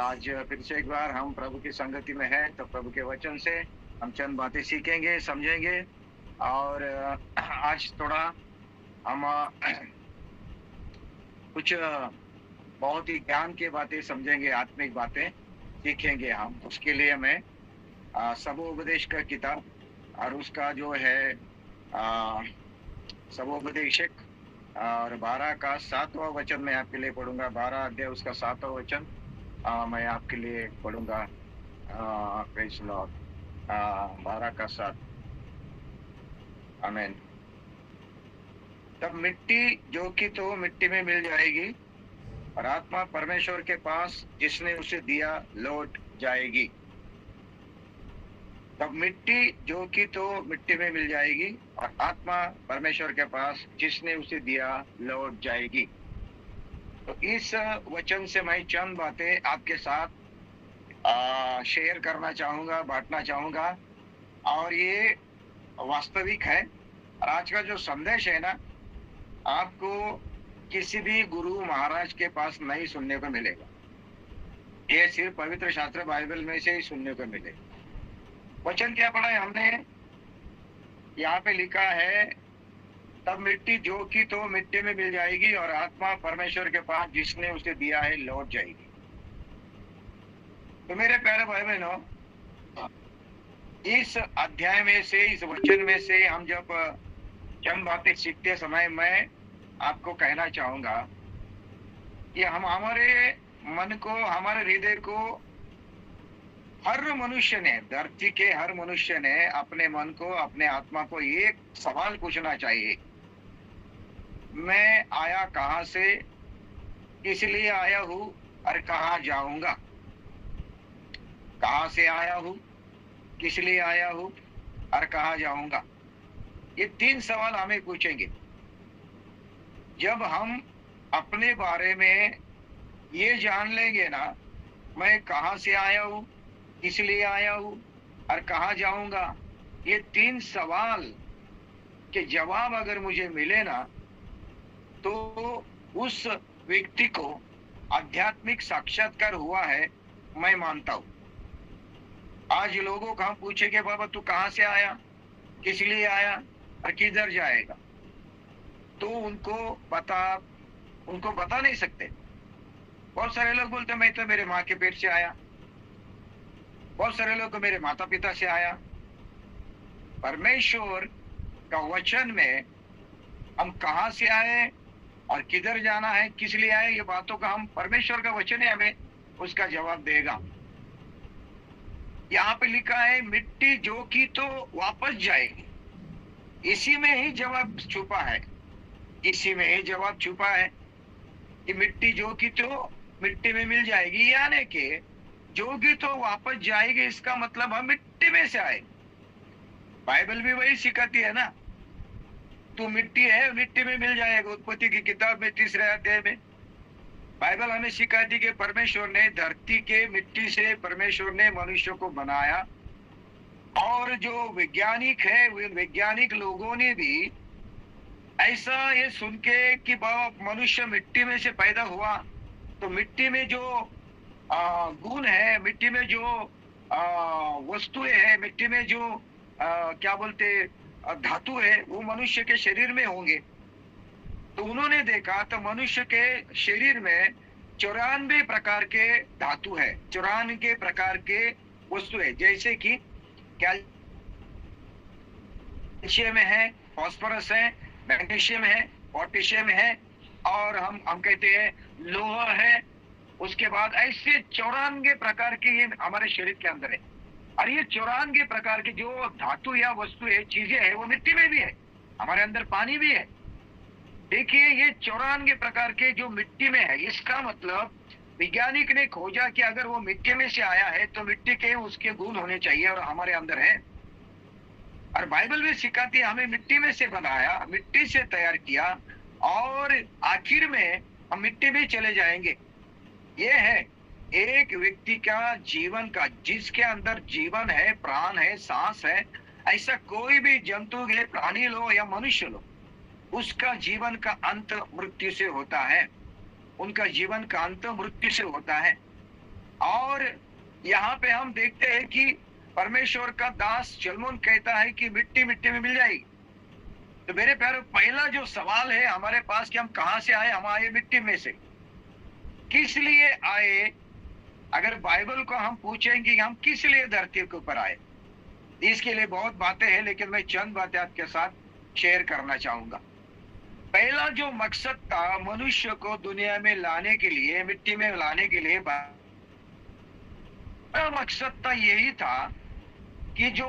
आज फिर से एक बार हम प्रभु की संगति में हैं, तो प्रभु के वचन से हम चंद बातें सीखेंगे, समझेंगे। और आज थोड़ा हम कुछ बहुत ही ज्ञान की बातें समझेंगे, आत्मिक बातें सीखेंगे हम। उसके लिए मैं सबोपदेश का किताब और उसका जो है सबोपदेशक और 12 का 7वां वचन मैं आपके लिए पढ़ूंगा। 12 अध्याय उसका 7वां वचन मैं आपके लिए पढ़ूंगा। Praise Lord. 12 का 7। आमीन। तब मिट्टी जो कि तो मिट्टी में मिल जाएगी और आत्मा परमेश्वर के पास जिसने उसे दिया लौट जाएगी। तब मिट्टी जो कि तो मिट्टी में मिल जाएगी और आत्मा परमेश्वर के पास जिसने उसे दिया लौट जाएगी। तो इस वचन से मैं चंद बातें आपके साथ शेयर करना चाहूंगा, बांटना चाहूंगा। और ये वास्तविक है। और आज का जो संदेश है ना, आपको किसी भी गुरु महाराज के पास नहीं सुनने को मिलेगा। ये सिर्फ पवित्र शास्त्र बाइबल में से ही सुनने को मिलेगा। वचन क्या पढ़ा है हमने? यहाँ पे लिखा है, तब मिट्टी जो कि तो मिट्टी में मिल जाएगी और आत्मा परमेश्वर के पास जिसने उसे दिया है लौट जाएगी। तो मेरे प्यारे भाई बहनों, इस अध्याय में से, इस वचन में से हम जब चंद बातें सीखते समय मैं आपको कहना चाहूंगा कि हम हमारे मन को, हमारे हृदय को, हर मनुष्य ने, धरती के हर मनुष्य ने अपने मन को, अपने आत्मा को एक सवाल पूछना चाहिए। मैं आया कहां से, इसलिए आया हूं और कहां जाऊंगा। कहां से आया हूं, किस लिए आया हूं और कहां जाऊंगा। ये 3 सवाल हमें पूछेंगे। जब हम अपने बारे में ये जान लेंगे ना, मैं कहां से आया हूं, किस लिए आया हूं और कहां जाऊंगा, ये 3 सवाल के जवाब अगर मुझे मिले ना, तो उस व्यक्ति को आध्यात्मिक साक्षात्कार हुआ है, मैं मानता हूं। आज लोगों को हम पूछेंगे, बाबा तू कहां से आया, किस लिए आया और किधर जाएगा, तो उनको बता नहीं सकते। बहुत सारे लोग बोलते मैं तो मेरे माँ के पेट से आया। बहुत सारे लोग मेरे माता पिता से आया। परमेश्वर का वचन में हम कहां से आए और किधर जाना है, किस लिए आए, ये बातों का हम, परमेश्वर का वचन है, हमें उसका जवाब देगा। यहाँ पे लिखा है, मिट्टी जो कि तो वापस जाएगी। इसी में ही जवाब छुपा है। इसी में ही जवाब छुपा है कि मिट्टी जो कि तो मिट्टी में मिल जाएगी, यानी कि जो कि तो वापस जाएगी, इसका मतलब हम मिट्टी में से आए। बाइबल भी वही सिखाती है ना, तू मिट्टी है, मिट्टी में मिल जाएगा। उत्पत्ति की किताब में 3 अध्याय में बाइबल हमें सिखाती कि परमेश्वर ने धरती के मिट्टी से परमेश्वर ने मनुष्य को बनाया। और जो वैज्ञानिक है, वैज्ञानिक लोगों ने भी ऐसा ये सुन के कि मनुष्य मिट्टी में से पैदा हुआ, तो मिट्टी में जो गुण है, मिट्टी में जो वस्तुएं है, मिट्टी में जो क्या बोलते धातु है, वो मनुष्य के शरीर में होंगे। तो उन्होंने देखा तो मनुष्य के शरीर में 94 प्रकार के धातु है, 94 प्रकार के वस्तु है। जैसे कि कैल्शियम है, फास्फोरस है, मैग्नीशियम है, पोटेशियम है, और हम कहते हैं लोहा है। उसके बाद ऐसे 94 प्रकार के ये हमारे शरीर के अंदर है। और ये 94 प्रकार की जो धातु या वस्तु है, चीजें है, वो मिट्टी में भी है, हमारे अंदर पानी भी है। देखिए, ये 94 प्रकार के जो मिट्टी में है, इसका मतलब वैज्ञानिक ने खोजा कि अगर वो मिट्टी में से आया है तो मिट्टी के उसके गुण होने चाहिए, और हमारे अंदर है। और बाइबल भी सिखाती है, हमें मिट्टी में से बनाया, मिट्टी से तैयार किया, और आखिर में हम मिट्टी में चले जाएंगे। ये है एक व्यक्ति का जीवन का, जिसके अंदर जीवन है, प्राण है, सांस है। ऐसा कोई भी जंतु है, प्राणी लो या मनुष्य लो, उसका जीवन का अंत मृत्यु से होता है। उनका जीवन का अंत मृत्यु से होता है। और यहाँ पे हम देखते हैं कि परमेश्वर का दास शलोमोन कहता है कि मिट्टी मिट्टी में मिल जाएगी। तो मेरे प्यारे, पहला जो सवाल है हमारे पास कि हम कहां से आए? हम आए मिट्टी में से। किस लिए आए? अगर बाइबल को हम पूछेंगे कि हम किस लिए धरती के ऊपर आए, इसके लिए बहुत बातें हैं, लेकिन मैं चंद बातें आपके साथ शेयर करना चाहूंगा। पहला जो मकसद था मनुष्य को दुनिया में लाने के लिए, मिट्टी में लाने के लिए, पहला मकसद था यही था कि जो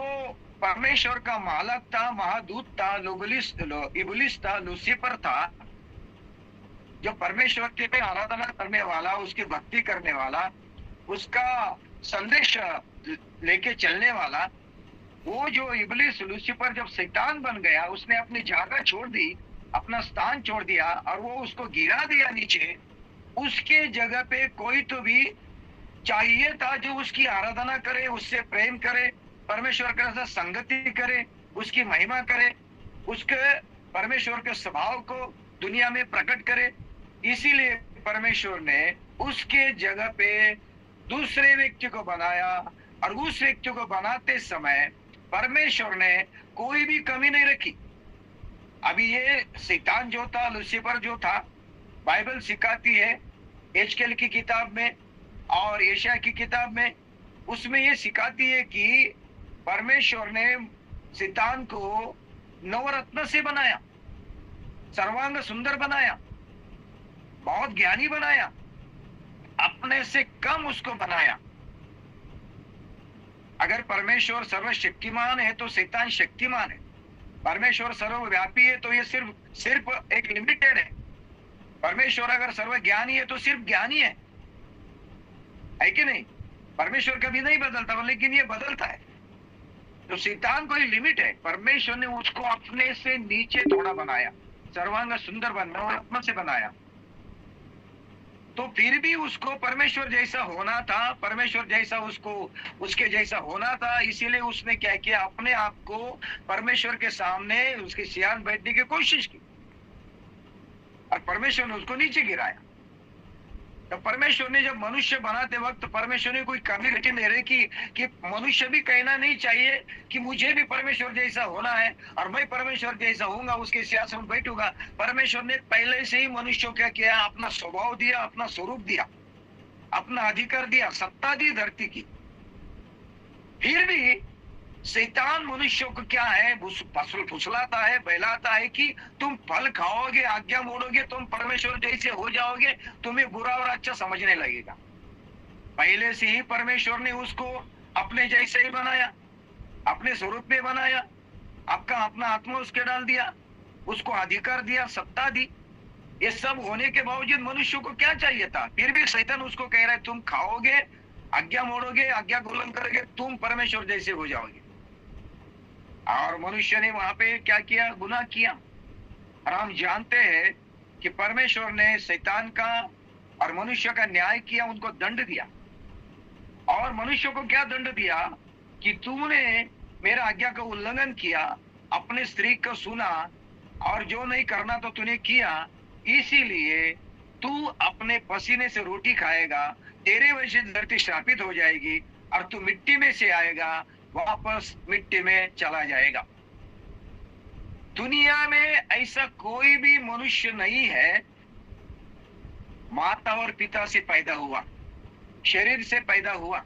परमेश्वर का मालक था, महादूत था, इबलिस था, लूसीफर था, जो परमेश्वर के आराधना करने वाला, उसकी भक्ति करने वाला, उसका संदेश लेके चलने वाला, वो जो इबलिस लूसीफर जब शैतान बन गया, उसने अपनी जगह छोड़ दी, अपना स्थान छोड़ दिया और वो उसको गिरा दिया नीचे। उसके जगह पे कोई तो भी चाहिए था जो उसकी आराधना करे, उससे प्रेम करे, परमेश्वर के साथ संगति करे, उसकी महिमा करे, उसके परमेश्वर के स्वभाव को दुनिया में प्रकट करे। इसीलिए परमेश्वर ने उसके जगह पे दूसरे व्यक्ति को बनाया, और उस व्यक्ति को बनाते समय परमेश्वर ने कोई भी कमी नहीं रखी। अभी ये शैतान जो था, लूसीफर जो था, बाइबल सिखाती है एजकेल की किताब में और यशायाह की किताब में, उसमें ये सिखाती है कि परमेश्वर ने शैतान को नवरत्न से बनाया, सर्वांग सुंदर बनाया, बहुत ज्ञानी बनाया, अपने से कम उसको बनाया। अगर परमेश्वर सर्वशक्तिमान है तो शैतान शक्तिमान है। परमेश्वर सर्वव्यापी है तो ये सिर्फ एक लिमिटेड है। परमेश्वर अगर सर्वज्ञानी है तो सिर्फ ज्ञानी है कि नहीं? परमेश्वर कभी नहीं बदलता, लेकिन ये बदलता है। तो शैतान कोई लिमिट है, परमेश्वर ने उसको अपने से नीचे थोड़ा बनाया, सर्वांग सुंदर बनाया, आत्मा से बनाया। तो फिर भी उसको परमेश्वर जैसा होना था, परमेश्वर जैसा उसको उसके जैसा होना था। इसीलिए उसने क्या किया, अपने आप को परमेश्वर के सामने उसके सियान बैठने की कोशिश की और परमेश्वर ने उसको नीचे गिराया। तो परमेश्वर ने जब मनुष्य बनाते वक्त परमेश्वर ने कोई कमी घटी नहीं रखी कि मनुष्य भी कहना नहीं चाहिए कि मुझे भी परमेश्वर जैसा होना है और मैं परमेश्वर जैसा होऊंगा, उसके सिंहासन में बैठूंगा। परमेश्वर ने पहले से ही मनुष्य क्या किया, अपना स्वभाव दिया, अपना स्वरूप दिया, अपना अधिकार दिया, सत्ता दी धरती की। फिर भी शैतान मनुष्य को क्या है, फुसलाता है, बहलाता है कि तुम फल खाओगे, आज्ञा मोड़ोगे, तुम परमेश्वर जैसे हो जाओगे, तुम्हें बुरा और अच्छा समझने लगेगा। पहले से ही परमेश्वर ने उसको अपने जैसे ही बनाया, अपने स्वरूप में बनाया, आपका अपना आत्मा उसके डाल दिया, उसको अधिकार दिया, सत्ता दी। ये सब होने के बावजूद मनुष्य को क्या चाहिए था? फिर भी शैतान उसको कह रहा है तुम खाओगे, आज्ञा मोड़ोगे, आज्ञा उल्लंघन करोगे, तुम परमेश्वर जैसे हो जाओगे। और मनुष्य ने वहां पे क्या किया, गुनाह किया। और हम जानते हैं कि परमेश्वर ने शैतान का और मनुष्य का न्याय किया, उनको दंड दिया। और मनुष्य को क्या दंड दिया कि तूने मेरा आज्ञा का उल्लंघन किया, अपने स्त्री को सुना और जो नहीं करना तो तूने किया, इसीलिए तू अपने पसीने से रोटी खाएगा, तेरे वजह से धरती श्रापित हो जाएगी और तू मिट्टी में से आएगा, वापस मिट्टी में चला जाएगा। दुनिया में ऐसा कोई भी मनुष्य नहीं है माता और पिता से पैदा हुआ, शरीर से पैदा हुआ,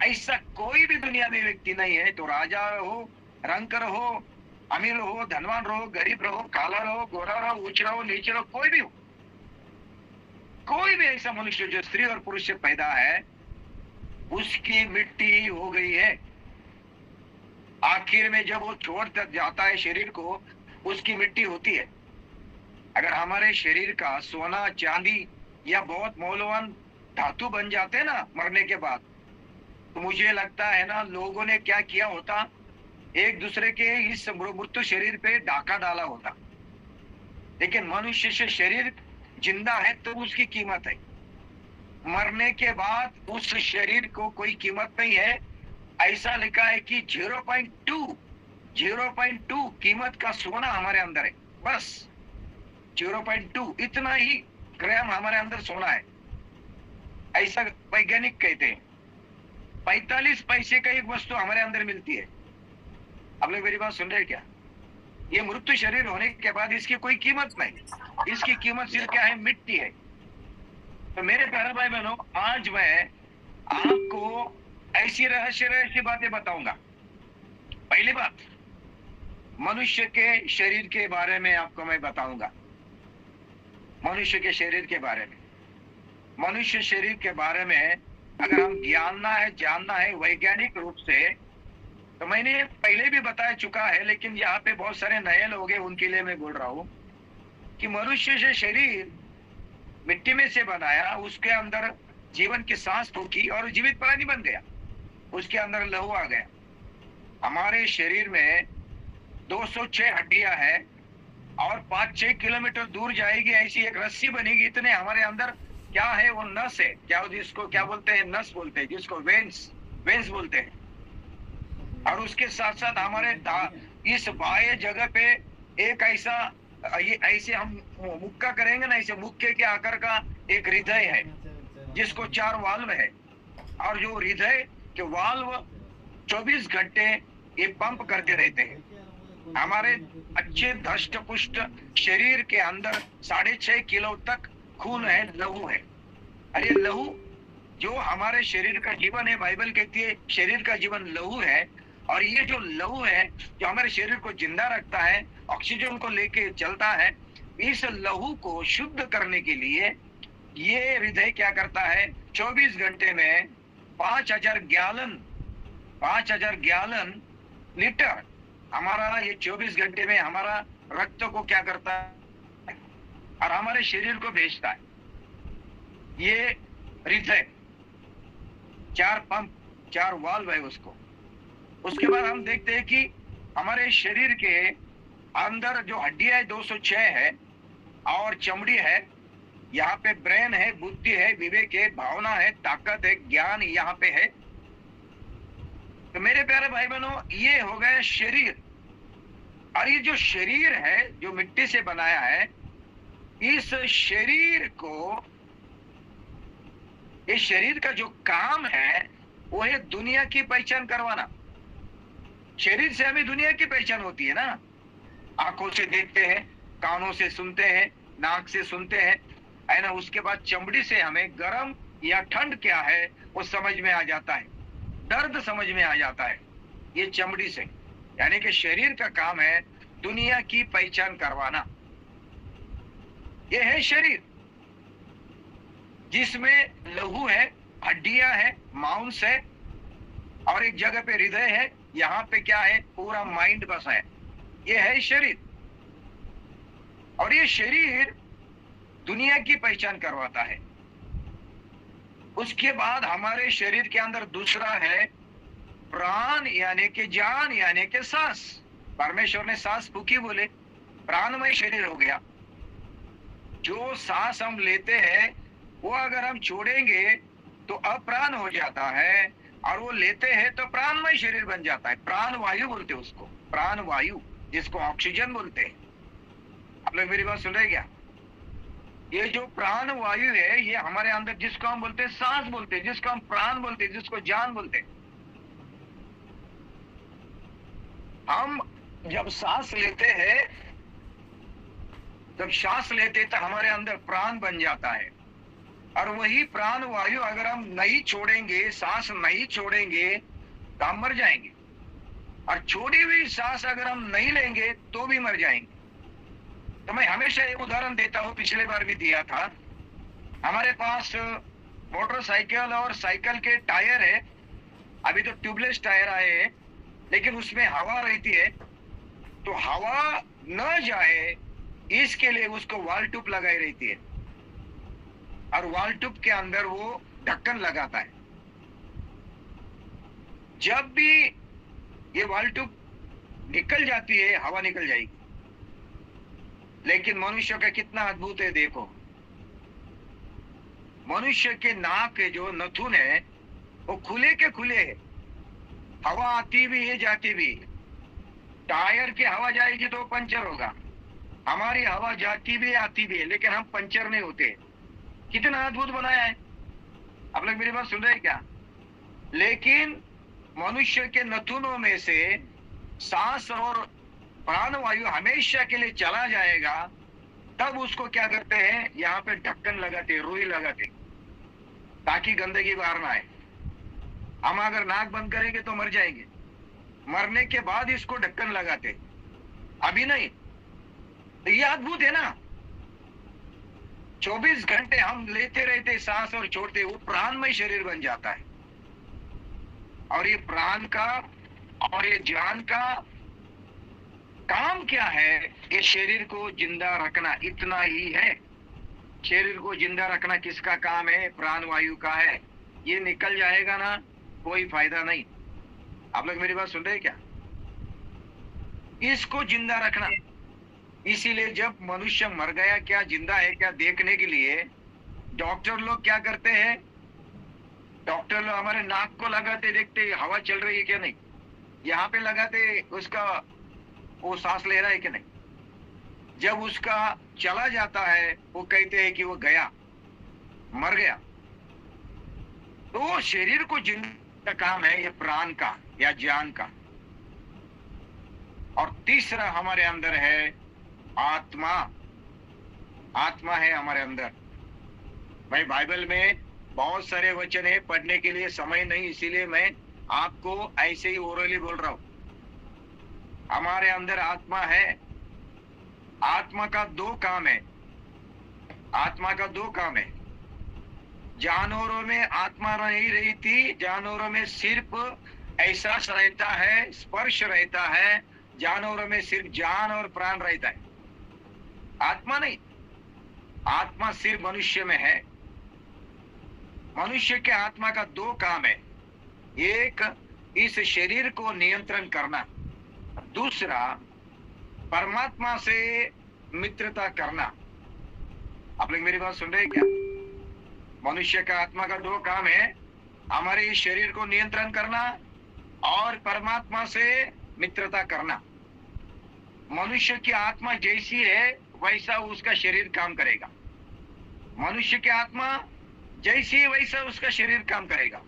ऐसा कोई भी दुनिया में व्यक्ति नहीं है। तो राजा हो, रंकर हो, अमीर हो, धनवान रहो, गरीब रहो, काला रहो, गोरा रहो, ऊंच रहो, नीचे रहो, कोई भी हो, कोई भी ऐसा मनुष्य जो स्त्री और पुरुष से पैदा है, उसकी मिट्टी हो गई है। आखिर में जब वो छोड़ तक जाता है शरीर को, उसकी मिट्टी होती है। अगर हमारे शरीर का सोना, चांदी या बहुत मौल्यवान धातु बन जाते हैं ना मरने के बाद, तो मुझे लगता है ना लोगों ने क्या किया होता, एक दूसरे के इस मृत्यु शरीर पे डाका डाला होता। लेकिन मनुष्य से शरीर जिंदा है तो उसकी कीमत है, मरने के बाद उस शरीर को कोई कीमत नहीं है। ऐसा लिखा है कि 0.2 कीमत का सोना हमारे अंदर है, बस 0.2 इतना ही ग्राम हमारे अंदर सोना है। ऐसा वैज्ञानिक कहते हैं। 45 पैसे का एक वस्तु हमारे अंदर मिलती है। आप लोग मेरी बात सुन रहे हैं क्या? ये मृत्यु शरीर होने के बाद इसकी कोई कीमत नहीं, इसकी कीमत सिर्फ क्या है? मिट्टी है। तो मेरे प्यारे भाई बहनों, आज मैं आपको ऐसी रहस्य बातें बताऊंगा। पहली बात, मनुष्य के शरीर के बारे में आपको मैं बताऊंगा। मनुष्य के शरीर के बारे में, मनुष्य शरीर के बारे में अगर हम जानना है वैज्ञानिक रूप से, तो मैंने पहले भी बता चुका है, लेकिन यहाँ पे बहुत सारे नए लोग हैं, उनके लिए मैं बोल रहा हूँ कि मनुष्य से शरीर मिट्टी में से बनाया, उसके अंदर जीवन की सांस फूकी और जीवित प्राणी बन गया, उसके अंदर लहू आ गया। हमारे शरीर में 206 हड्डियां हैं और 5-6 किलोमीटर दूर जाएगी ऐसी एक रस्सी बनेगी, इतने हमारे अंदर क्या है? वो नस है। क्या जिसको क्या बोलते हैं? नस बोलते हैं, जिसको वेंस बोलते हैं। और उसके साथ साथ हमारे इस बाह्य जगह पे एक ऐसे हम मुक्का करेंगे ना, ऐसे मुक्के के आकार का एक हृदय है जिसको 4 वाल्व है, और जो हृदय के वाल्व 24 घंटे ये पंप करते रहते हैं। हमारे अच्छे धष्ट पुष्ट शरीर के अंदर 6.5 किलो तक खून है, लहू है। अरे लहू जो हमारे शरीर का जीवन है, बाइबल कहती है शरीर का जीवन लहू है। और ये जो लहू है जो हमारे शरीर को जिंदा रखता है, ऑक्सीजन को लेके चलता है, इस लहू को शुद्ध करने के लिए ये हृदय क्या करता है? 24 घंटे में 5000 गैलन लीटर हमारा ये 24 घंटे में हमारा रक्त को क्या करता है और हमारे शरीर को भेजता है। ये हृदय 4 पंप 4 वाल्व है उसको। उसके बाद हम देखते हैं कि हमारे शरीर के अंदर जो हड्डियां 206 है और चमड़ी है, यहाँ पे ब्रेन है, बुद्धि है, विवेक है, भावना है, ताकत है, ज्ञान यहाँ पे है। तो मेरे प्यारे भाई बहनों, ये हो गया शरीर। और ये जो शरीर है जो मिट्टी से बनाया है, इस शरीर को, इस शरीर का जो काम है वो है दुनिया की पहचान करवाना। शरीर से हमें दुनिया की पहचान होती है ना, आंखों से देखते हैं, कानों से सुनते हैं, नाक से सुनते हैं, है ना। उसके बाद चमड़ी से हमें गर्म या ठंड क्या है वो समझ में आ जाता है, दर्द समझ में आ जाता है, ये चमड़ी से। यानी कि शरीर का काम है दुनिया की पहचान करवाना। ये है शरीर जिसमें लहू है, हड्डियां है, मांस है और एक जगह पे हृदय है, यहाँ पे क्या है? पूरा माइंड बसा है। ये है शरीर। और ये शरीर दुनिया की पहचान करवाता है। उसके बाद हमारे शरीर के अंदर दूसरा है प्राण, यानी कि जान, यानी कि सांस। परमेश्वर ने सांस फूकी, बोले प्राणमय शरीर हो गया। जो सांस हम लेते हैं वो अगर हम छोड़ेंगे तो अप्राण हो जाता है, और वो लेते हैं तो प्राणमय शरीर बन जाता है। प्राण वायु बोलते हैं उसको, प्राण वायु, जिसको ऑक्सीजन बोलते हैं। आप लोग मेरी बात सुन रहे क्या? ये जो प्राण वायु है ये हमारे अंदर, जिसको हम बोलते हैं सांस बोलते हैं, जिसको हम प्राण बोलते हैं, जिसको जान बोलते हैं। हम जब सांस लेते हैं, जब सांस लेते हैं तो हमारे अंदर प्राण बन जाता है। और वही प्राण वायु अगर हम नहीं छोड़ेंगे, सांस नहीं छोड़ेंगे तो हम मर जाएंगे। और छोड़ी हुई सांस अगर हम नहीं लेंगे तो भी मर जाएंगे। तो मैं हमेशा एक उदाहरण देता हूँ, पिछले बार भी दिया था। हमारे पास मोटरसाइकिल और साइकिल के टायर है, अभी तो ट्यूबलेस टायर आए हैं, लेकिन उसमें हवा रहती है। तो हवा न जाए इसके लिए उसको वाल ट्यूब लगाई रहती है, और वाल ट्यूब के अंदर वो ढक्कन लगाता है। जब भी ये वाल ट्यूब निकल जाती है, हवा निकल जाएगी। लेकिन मनुष्य का कितना अद्भुत है, देखो। मनुष्य के नाक के जो नथुन है वो खुले के खुले है, हवा आती भी है, जाती भी है। टायर की हवा जाएगी तो पंचर होगा, हमारी हवा जाती भी आती भी है, लेकिन हम पंचर नहीं होते। कितना अद्भुत बनाया है। आप लोग मेरी बात सुन रहे हैं क्या? लेकिन मनुष्य के नथुनों में से सांस और प्राण वायु हमेशा के लिए चला जाएगा, तब उसको क्या करते हैं, यहाँ पे ढक्कन लगाते, रुई लगाते, ताकि गंदगी बाहर ना आए। हम अगर नाक बंद करेंगे तो मर जाएंगे, मरने के बाद इसको ढक्कन लगाते, अभी नहीं। तो ये अद्भुत है ना, 24 घंटे हम लेते रहते सांस और छोड़ते, वो प्राणमय शरीर बन जाता है। और ये प्राण का और ये जान का काम क्या है? ये शरीर को जिंदा रखना, इतना ही है। शरीर को जिंदा रखना किसका काम है? प्राण वायु का है। ये निकल जाएगा ना, कोई फायदा नहीं। आप लोग मेरी बात सुन रहे हैं क्या? इसको जिंदा रखना। इसीलिए जब मनुष्य मर गया क्या जिंदा है क्या देखने के लिए डॉक्टर लोग क्या करते हैं, डॉक्टर लोग हमारे नाक को लगाते, देखते हवा चल रही है क्या नहीं, यहाँ पे लगाते उसका वो सांस ले रहा है कि नहीं। जब उसका चला जाता है वो कहते हैं कि वो गया, मर गया। तो शरीर को जिंदा काम है ये प्राण का या जान का। और तीसरा हमारे अंदर है आत्मा। आत्मा है हमारे अंदर। भाई बाइबल में बहुत सारे वचन है, पढ़ने के लिए समय नहीं, इसीलिए मैं आपको ऐसे ही ओरली बोल रहा हूं। हमारे अंदर आत्मा है। आत्मा का दो काम है। आत्मा का दो काम है। जानवरों में आत्मा नहीं रही थी, जानवरों में सिर्फ एहसास रहता है, स्पर्श रहता है। जानवरों में सिर्फ जान और प्राण रहता है, आत्मा नहीं। आत्मा सिर्फ मनुष्य में है। मनुष्य के आत्मा का दो काम है, एक इस शरीर को नियंत्रण करना, दूसरा परमात्मा से मित्रता करना। आप लोग मेरी बात सुन रहे हैं क्या? मनुष्य का आत्मा का दो काम है, हमारे इस शरीर को नियंत्रण करना और परमात्मा से मित्रता करना। मनुष्य की आत्मा जैसी है वैसा उसका शरीर काम करेगा। मनुष्य की आत्मा जैसी है वैसा उसका शरीर काम करेगा।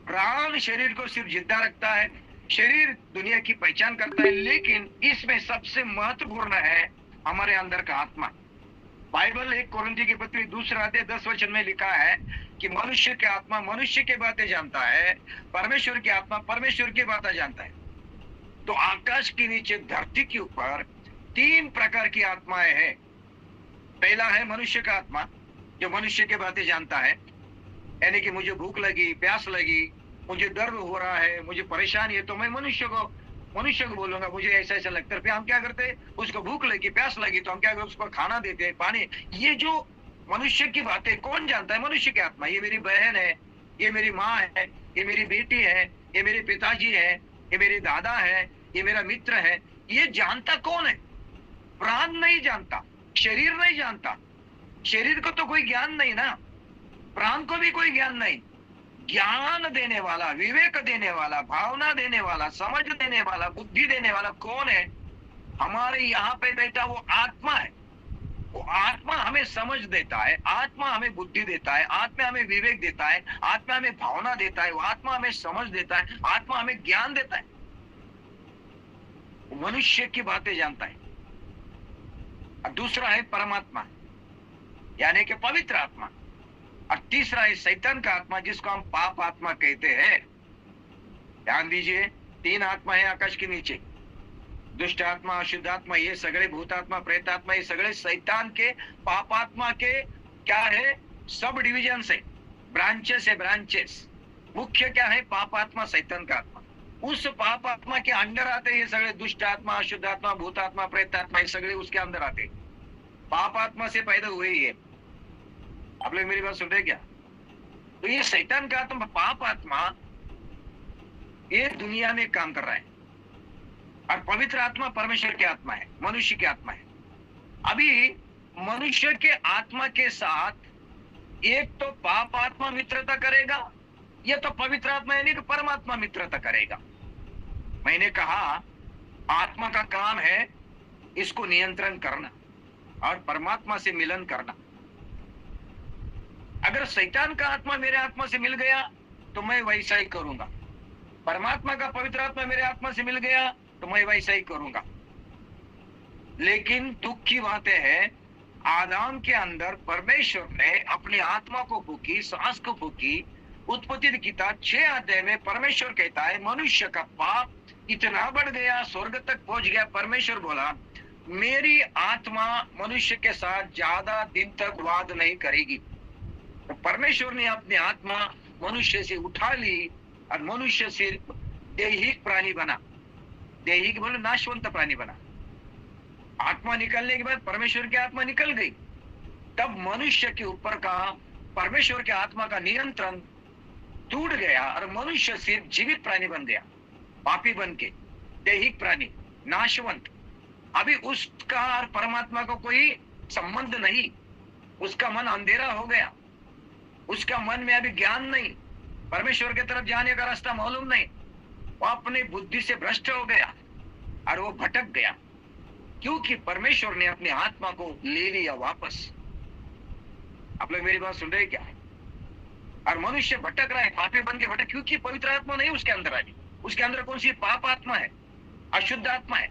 प्राण शरीर को सिर्फ जिंदा रखता है, शरीर दुनिया की पहचान करता है, लेकिन इसमें सबसे महत्वपूर्ण है हमारे अंदर का आत्मा। बाइबल 1 कोरिन्थी की पत्री 2 अध्याय 10 वचन में लिखा है कि मनुष्य की आत्मा मनुष्य की बातें जानता है, परमेश्वर की आत्मा परमेश्वर की बातें जानता है। तो आकाश के नीचे धरती के ऊपर 3 प्रकार की आत्माएं हैं। पहला है मनुष्य का आत्मा, जो मनुष्य की बातें जानता है, यानी कि मुझे भूख लगी, प्यास लगी, मुझे दर्द हो रहा है, मुझे परेशानी है, तो मैं मनुष्य को बोलूंगा मुझे ऐसा ऐसा लगता है। फिर हम क्या करते हैं, उसको भूख लगी, प्यास लगी, तो हम क्या करते, उसको खाना देते हैं, पानी। ये जो मनुष्य की बातें कौन जानता है? मनुष्य की आत्मा। ये मेरी बहन है, ये मेरी माँ है, ये मेरी बेटी है, ये मेरे पिताजी है, ये मेरे दादा है, ये मेरा मित्र है। ये जानता कौन है? प्राण नहीं जानता, शरीर नहीं जानता। शरीर को तो कोई ज्ञान नहीं ना, प्राण को भी कोई ज्ञान नहीं। ज्ञान देने वाला, विवेक देने वाला, भावना देने वाला, समझ देने वाला, बुद्धि देने वाला कौन है? हमारे यहाँ पे बैठा वो आत्मा है। वो आत्मा हमें समझ देता है, आत्मा हमें बुद्धि देता है, आत्मा हमें विवेक देता है, आत्मा हमें भावना देता है, वो आत्मा हमें समझ देता है, आत्मा हमें ज्ञान देता है। मनुष्य की बातें जानता है। और दूसरा है परमात्मा, यानी कि पवित्र आत्मा। और तीसरा है शैतान का आत्मा, जिसको हम पाप आत्मा कहते हैं। ध्यान दीजिए, 3 आत्मा है आकाश के नीचे। दुष्ट आत्मा, अशुद्ध आत्मा, ये सगळे भूतात्मा, प्रेतात्मा, ये सगळे शैतान के, पापात्मा के क्या है, सब डिविजन है, ब्रांचेस है, ब्रांचेस। मुख्य क्या है? पापात्मा, शैतान का आत्मा। उस पापात्मा के अंदर आते ये सगळे दुष्ट आत्मा, अशुद्ध आत्मा, भूतात्मा, प्रेतात्मा, ये सगळे उसके अंदर आते। पापात्मा से पैदा हुए ही है। आप लोग मेरी बात सुन रहे क्या? तो ये शैतान का आत्मा, पाप आत्मा, ये दुनिया में काम कर रहा है। और पवित्र आत्मा परमेश्वर की आत्मा है, मनुष्य की आत्मा है। अभी मनुष्य के आत्मा के साथ एक तो पाप आत्मा मित्रता करेगा, या तो पवित्र आत्मा यानी कि परमात्मा मित्रता करेगा। मैंने कहा आत्मा का काम है इसको नियंत्रण करना और परमात्मा से मिलन करना। अगर शैतान का आत्मा मेरे आत्मा से मिल गया तो मैं वैसा ही करूंगा, परमात्मा का पवित्र आत्मा मेरे आत्मा से मिल गया तो मैं वैसा ही करूंगा। लेकिन दुख की बातें है, आदम के अंदर परमेश्वर ने अपनी आत्मा को फूकी, सांस को फूकी। उत्पत्ति की किताब 6 अध्याय में परमेश्वर कहता है मनुष्य का पाप इतना बढ़ गया, स्वर्ग तक पहुंच गया। परमेश्वर बोला मेरी आत्मा मनुष्य के साथ ज्यादा दिन तक वाद नहीं करेगी। तो परमेश्वर ने अपनी आत्मा मनुष्य से उठा ली और मनुष्य सिर्फ दैहिक प्राणी बना। दैहिक बोले नाशवंत प्राणी बना। आत्मा निकलने के बाद परमेश्वर की आत्मा निकल गई, तब मनुष्य के ऊपर का परमेश्वर के आत्मा का नियंत्रण टूट गया और मनुष्य सिर्फ जीवित प्राणी बन गया, पापी बन के, दैहिक प्राणी, नाशवंत। अभी उसका और परमात्मा को कोई संबंध नहीं, उसका मन अंधेरा हो गया, उसका मन में अभी ज्ञान नहीं, परमेश्वर की तरफ जाने का रास्ता मालूम नहीं, वो अपनी बुद्धि से भ्रष्ट हो गया और वो भटक गया, क्योंकि परमेश्वर ने अपनी आत्मा को ले लिया वापस। आप लोग मेरी बात सुन रहे हैं क्या? और मनुष्य भटक रहा है, पापी बन के भटक, क्योंकि पवित्र आत्मा नहीं उसके अंदर आई। उसके अंदर कौन सी पाप आत्मा है, अशुद्ध आत्मा है।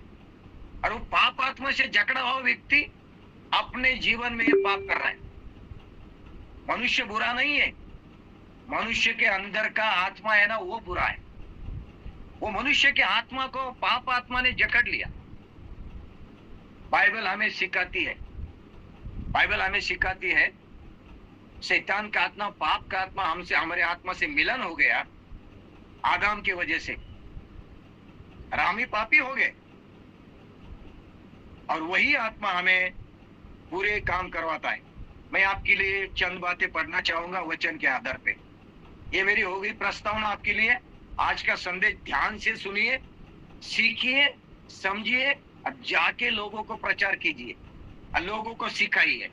और वो पाप आत्मा से जकड़ा हुआ व्यक्ति अपने जीवन में पाप कर रहा है। मनुष्य बुरा नहीं है, मनुष्य के अंदर का आत्मा है ना, वो बुरा है। वो मनुष्य के आत्मा को पाप आत्मा ने जकड़ लिया। बाइबल हमें सिखाती है, बाइबल हमें सिखाती है शैतान का आत्मा, पाप का आत्मा हमसे, हमारे आत्मा से मिलन हो गया आदम की वजह से, और हम ही पापी हो गए। और वही आत्मा हमें पूरे काम करवाता है। मैं आपके लिए चंद बातें पढ़ना चाहूंगा वचन के आधार पे। ये मेरी हो गई प्रस्तावना आपके लिए। आज का संदेश ध्यान से सुनिए, सीखिए, समझिए और जाके लोगों को प्रचार कीजिए और लोगों को सिखाइए।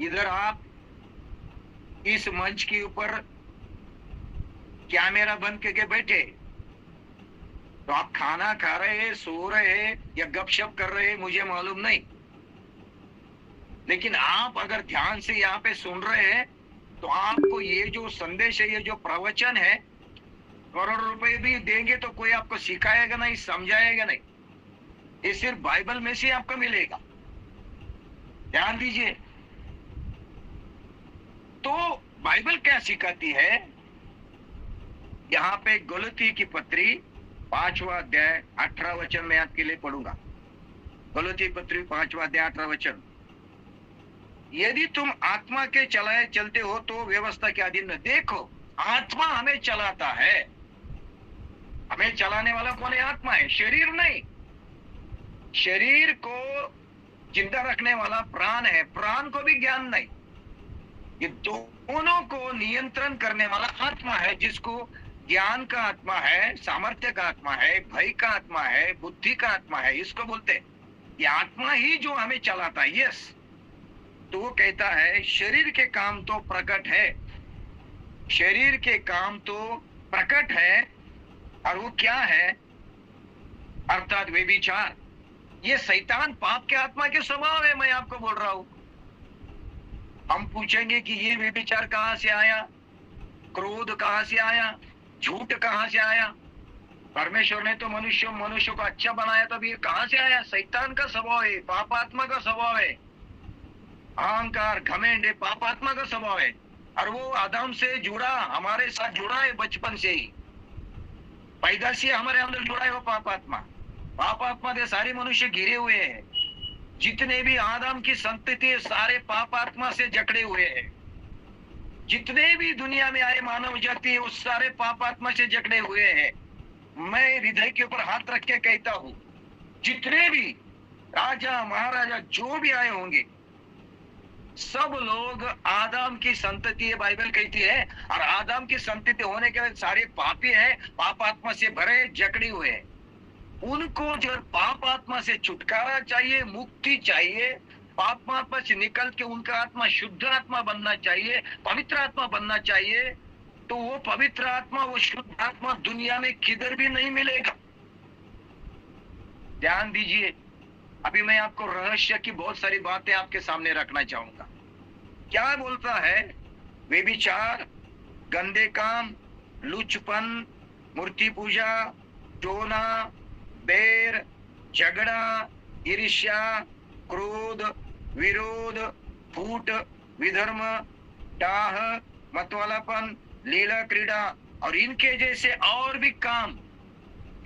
इधर आप इस मंच के ऊपर कैमरा बंद करके बैठे तो आप खाना खा रहे हैं, सो रहे हैं या गपशप कर रहे हैं, मुझे मालूम नहीं। लेकिन आप अगर ध्यान से यहाँ पे सुन रहे हैं तो आपको ये जो संदेश है, ये जो प्रवचन है, करोड़ रुपए भी देंगे तो कोई आपको सिखाएगा नहीं, समझाएगा नहीं। ये सिर्फ बाइबल में से आपको मिलेगा। ध्यान दीजिए। तो बाइबल क्या सिखाती है? यहाँ पे गलती की पत्री 5वां अध्याय 18 वचन में आपके लिए पढ़ूंगा। गलती पत्री 5वां अध्याय 18 वचन। यदि तुम आत्मा के चलाए चलते हो तो व्यवस्था के अधीन न। देखो, आत्मा हमें चलाता है। हमें चलाने वाला कौन है? आत्मा है, शरीर नहीं। शरीर को जिंदा रखने वाला प्राण है, प्राण को भी ज्ञान नहीं। ये दोनों को नियंत्रण करने वाला आत्मा है, जिसको ज्ञान का आत्मा है, सामर्थ्य का आत्मा है, भय का आत्मा है, बुद्धि का आत्मा है, इसको बोलते हैं। ये आत्मा ही जो हमें चलाता है। यस। तो वो कहता है शरीर के काम तो प्रकट है, शरीर के काम तो प्रकट है। और वो क्या है? अर्थात व्यभिचार। ये शैतान पाप के आत्मा के स्वभाव है, मैं आपको बोल रहा हूं। हम पूछेंगे कि ये व्यभिचार कहां से आया, क्रोध कहां से आया, झूठ कहां से आया? परमेश्वर ने तो मनुष्य को अच्छा बनाया, तब ये कहां से आया? शैतान का स्वभाव है, पाप आत्मा का स्वभाव है। अहंकार, घमंड पाप आत्मा का स्वभाव है। और वो आदम से जुड़ा, हमारे साथ जुड़ा है बचपन से ही, पैदा से हमारे अंदर जुड़ा है वो पाप आत्मा। पाप आत्मा से सारे मनुष्य घिरे हुए हैं। जितने भी आदम की संतति सारे पाप आत्मा से जकड़े हुए हैं। जितने भी दुनिया में आए मानव जाति है, उस सारे पाप आत्मा से जकड़े हुए हैं। मैं हृदय के ऊपर हाथ रख के कहता हूं, जितने भी राजा महाराजा जो भी आए होंगे, सब लोग आदम की संतति है, बाइबल कहती है। और आदम की संतति होने के बाद सारे पापी है, पाप आत्मा से भरे, जकड़े हुए हैं। उनको जो पाप आत्मा से छुटकारा चाहिए, मुक्ति चाहिए, पाप आत्मा से निकल के उनका आत्मा शुद्ध आत्मा बनना चाहिए, पवित्र आत्मा बनना चाहिए। तो वो पवित्र आत्मा, वो शुद्ध आत्मा दुनिया में किधर भी नहीं मिलेगा। ध्यान दीजिए। अभी मैं आपको रहस्य की बहुत सारी बातें आपके सामने रखना चाहूंगा। क्या बोलता है? व्यभिचार, गंदे काम, लुचपन, मूर्ति पूजा, टोना, बैर, झगड़ा, ईर्ष्या, क्रोध, विरोध, फूट, विधर्म, डाह, मतवालापन, लीला क्रीड़ा और इनके जैसे और भी काम,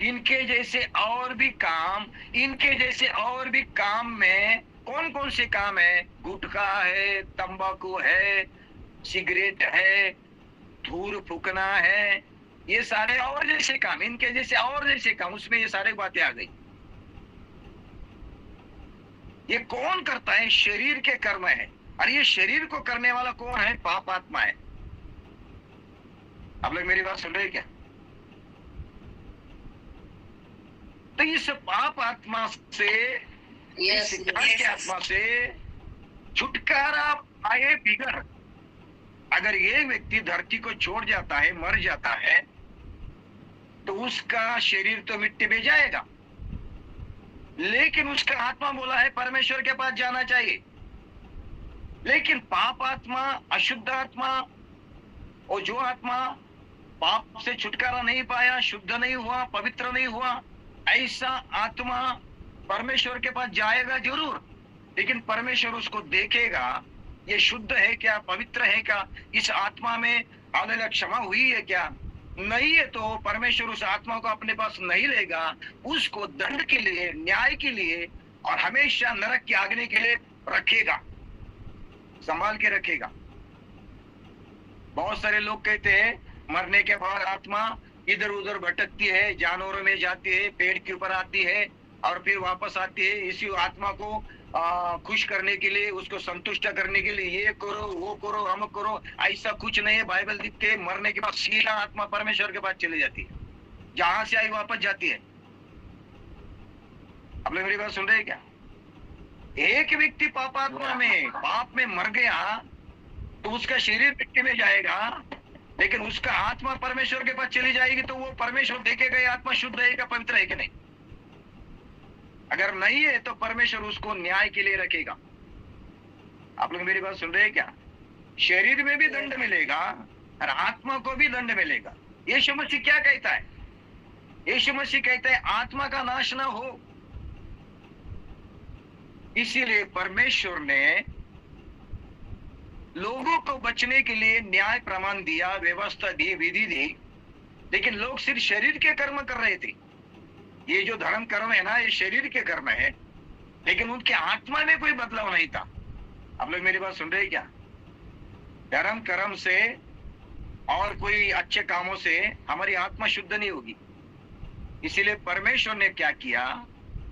इनके जैसे और भी काम, इनके जैसे और भी काम में कौन कौन से काम है? गुटखा है, तंबाकू है, सिगरेट है, धूल फूकना है, ये सारे और जैसे काम, इनके जैसे और जैसे काम, उसमें ये सारे बातें आ गई। ये कौन करता है? शरीर के कर्म है। और ये शरीर को करने वाला कौन है? पाप आत्मा है। आप लोग मेरी बात सुन रहे हैं क्या? तो इस पाप आत्मा से, इस काल की आत्मा से छुटकारा पाए बिगर अगर ये व्यक्ति धरती को छोड़ जाता है, मर जाता है, तो उसका शरीर तो मिट्टी में जाएगा, लेकिन उसका आत्मा बोला है परमेश्वर के पास जाना चाहिए। लेकिन पाप आत्मा, अशुद्ध आत्मा, और जो आत्मा पाप से छुटकारा नहीं पाया, शुद्ध नहीं हुआ, पवित्र नहीं हुआ, ऐसा आत्मा परमेश्वर के पास जाएगा जरूर, लेकिन परमेश्वर उसको देखेगा, ये शुद्ध है क्या, पवित्र है क्या, इस आत्मा में हालेलुया क्षमा हुई है क्या? नहीं है तो परमेश्वर उस आत्मा को अपने पास नहीं लेगा, उसको दंड के लिए, न्याय के लिए और हमेशा नरक की आगने के लिए रखेगा, संभाल के रखेगा। बहुत सारे लोग कहते हैं मरने के बाद आत्मा इधर उधर भटकती है, जानवरों में जाती है, पेड़ के ऊपर आती है और फिर वापस आती है। इसी आत्मा को खुश करने के लिए, उसको संतुष्ट करने के लिए ये करो, वो करो, हम करो, ऐसा कुछ नहीं है। बाइबल लिखते है मरने के बाद सीधा आत्मा परमेश्वर के पास चली जाती है, जहां से आई वापस जाती है। आप लोग मेरी बात सुन रहे हैं क्या? एक व्यक्ति पापात्मा में, पाप में मर गया तो उसका शरीर मिट्टी में जाएगा, लेकिन उसका आत्मा परमेश्वर के पास चली जाएगी, तो वो परमेश्वर देखेगा ये आत्मा शुद्ध है क्या, पवित्र है कि नहीं। अगर नहीं है तो परमेश्वर उसको न्याय के लिए रखेगा। आप लोग मेरी बात सुन रहे हैं क्या? शरीर में भी दंड मिलेगा और आत्मा को भी दंड मिलेगा। यीशु मसीह क्या कहता है? यीशु मसीह कहता है आत्मा का नाश ना हो। इसीलिए परमेश्वर ने लोगों को बचने के लिए न्याय प्रमाण दिया, व्यवस्था दी, विधि दी, लेकिन लोग सिर्फ शरीर के कर्म कर रहे थे। ये जो धर्म कर्म है ना, ये शरीर के कर्म है, लेकिन उनके आत्मा में कोई बदलाव नहीं था। आप लोग मेरी बात सुन रहे हैं क्या? धर्म कर्म से और कोई अच्छे कामों से हमारी आत्मा शुद्ध नहीं होगी। इसीलिए परमेश्वर ने क्या किया?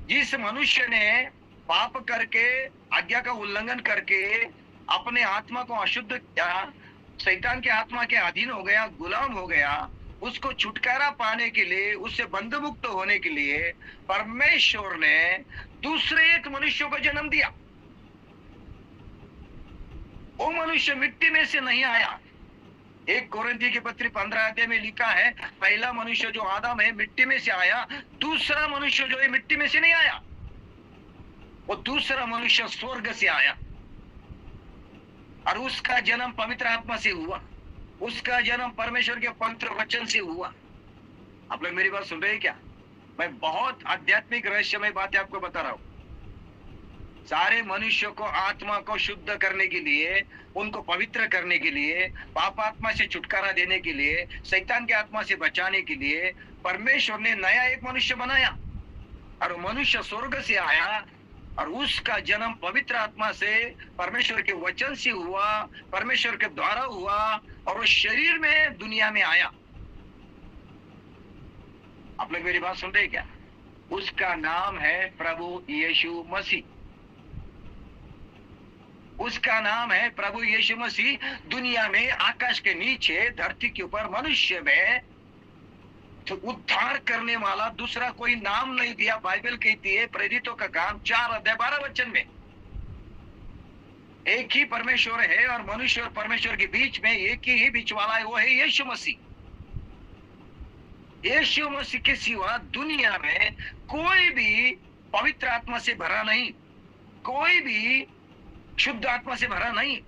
जिस मनुष्य ने पाप करके, आज्ञा का उल्लंघन करके अपने आत्मा को अशुद्ध किया, शैतान के आत्मा के अधीन हो गया, गुलाम हो गया, उसको छुटकारा पाने के लिए, उससे बंध मुक्त होने के लिए परमेश्वर ने दूसरे एक मनुष्य को जन्म दिया। वो मनुष्य मिट्टी में से नहीं आया। 1 कोरिन्थी के पत्री 15 अध्याय में लिखा है, पहला मनुष्य जो आदम है मिट्टी में से आया, दूसरा मनुष्य जो है मिट्टी में से नहीं आया, वो दूसरा मनुष्य स्वर्ग से आया और उसका जन्म पवित्र आत्मा से हुआ, उसका जन्म परमेश्वर के पवित्र वचन से हुआ। आप लोग मेरी बात सुन रहे हैं क्या? मैं बहुत आध्यात्मिक रहस्यमय बातें आपको बता रहा हूं। सारे मनुष्यों को, आत्मा को शुद्ध करने के लिए, उनको पवित्र करने के लिए, पाप आत्मा से छुटकारा देने के लिए, शैतान के आत्मा से बचाने के लिए परमेश्वर ने नया एक मनुष्य बनाया और मनुष्य स्वर्ग से आया और उसका जन्म पवित्र आत्मा से, परमेश्वर के वचन से हुआ, परमेश्वर के द्वारा हुआ और वो शरीर में दुनिया में आया। आप लोग मेरी बात सुन रहे हैं क्या? उसका नाम है प्रभु यीशु मसीह। उसका नाम है प्रभु यीशु मसीह। दुनिया में, आकाश के नीचे, धरती के ऊपर, मनुष्य में तो उद्धार करने वाला दूसरा कोई नाम नहीं दिया। बाइबल कहती है, प्रेरितों का काम 4 अध्याय 12 वचन में, एक ही परमेश्वर है और मनुष्य और परमेश्वर के बीच में एक ही बीच वाला है, वो है यीशु मसीह। यीशु मसीह के सिवा दुनिया में कोई भी पवित्र आत्मा से भरा नहीं, कोई भी शुद्ध आत्मा से भरा नहीं।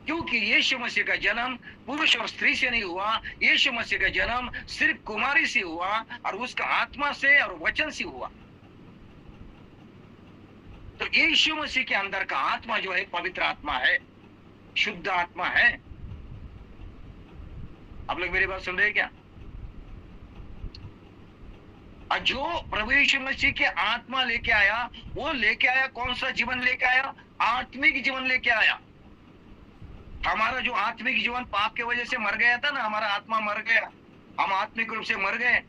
क्योंकि यीशु मसीह का जन्म पुरुष और स्त्री से नहीं हुआ, यीशु मसीह का जन्म सिर्फ कुमारी से हुआ और उसका आत्मा से और वचन से हुआ। तो यीशु मसीह के अंदर का आत्मा जो है पवित्र आत्मा है, शुद्ध आत्मा है। आप लोग मेरी बात सुन रहे हैं क्या? और जो प्रभु यीशु मसीह के आत्मा लेके आया, वो लेके आया कौन सा जीवन लेके आया? आत्मिक जीवन लेके आया। हमारा जो आत्मिक जीवन पाप के वजह से मर गया था ना, हमारा आत्मा मर गया, हम आत्मिक रूप से मर गए,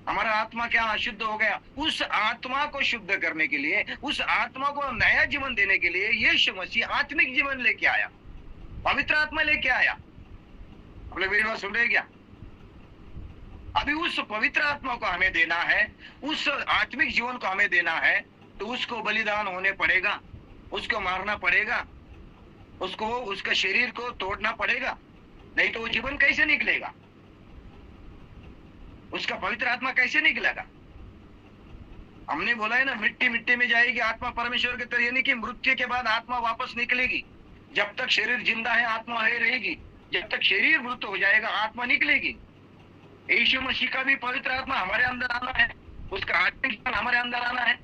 हमारा आत्मा क्या अशुद्ध हो गया। उस आत्मा को शुद्ध करने के लिए, उस आत्मा को नया जीवन देने के लिए यीशु मसीह आत्मिक जीवन लेके आया, पवित्र आत्मा लेके आया। आप लोग मेरी बात सुन रहे हैं क्या? अभी उस पवित्र आत्मा को हमें देना है, उस आत्मिक जीवन को हमें देना है, तो उसको बलिदान होने पड़ेगा, उसको मारना पड़ेगा, उसको उसका शरीर को तोड़ना पड़ेगा, नहीं तो वो जीवन कैसे निकलेगा? उसका पवित्र आत्मा कैसे निकलेगा? हमने बोला है ना, मिट्टी मिट्टी में जाएगी, आत्मा परमेश्वर के तरह, यानी कि मृत्यु के बाद आत्मा वापस निकलेगी। जब तक शरीर जिंदा है आत्मा है रहेगी, जब तक शरीर मृत हो जाएगा आत्मा निकलेगी। यीशु मसीह का भी पवित्र आत्मा हमारे अंदर आना है, उसका आत्मिक जीवन हमारे अंदर आना है,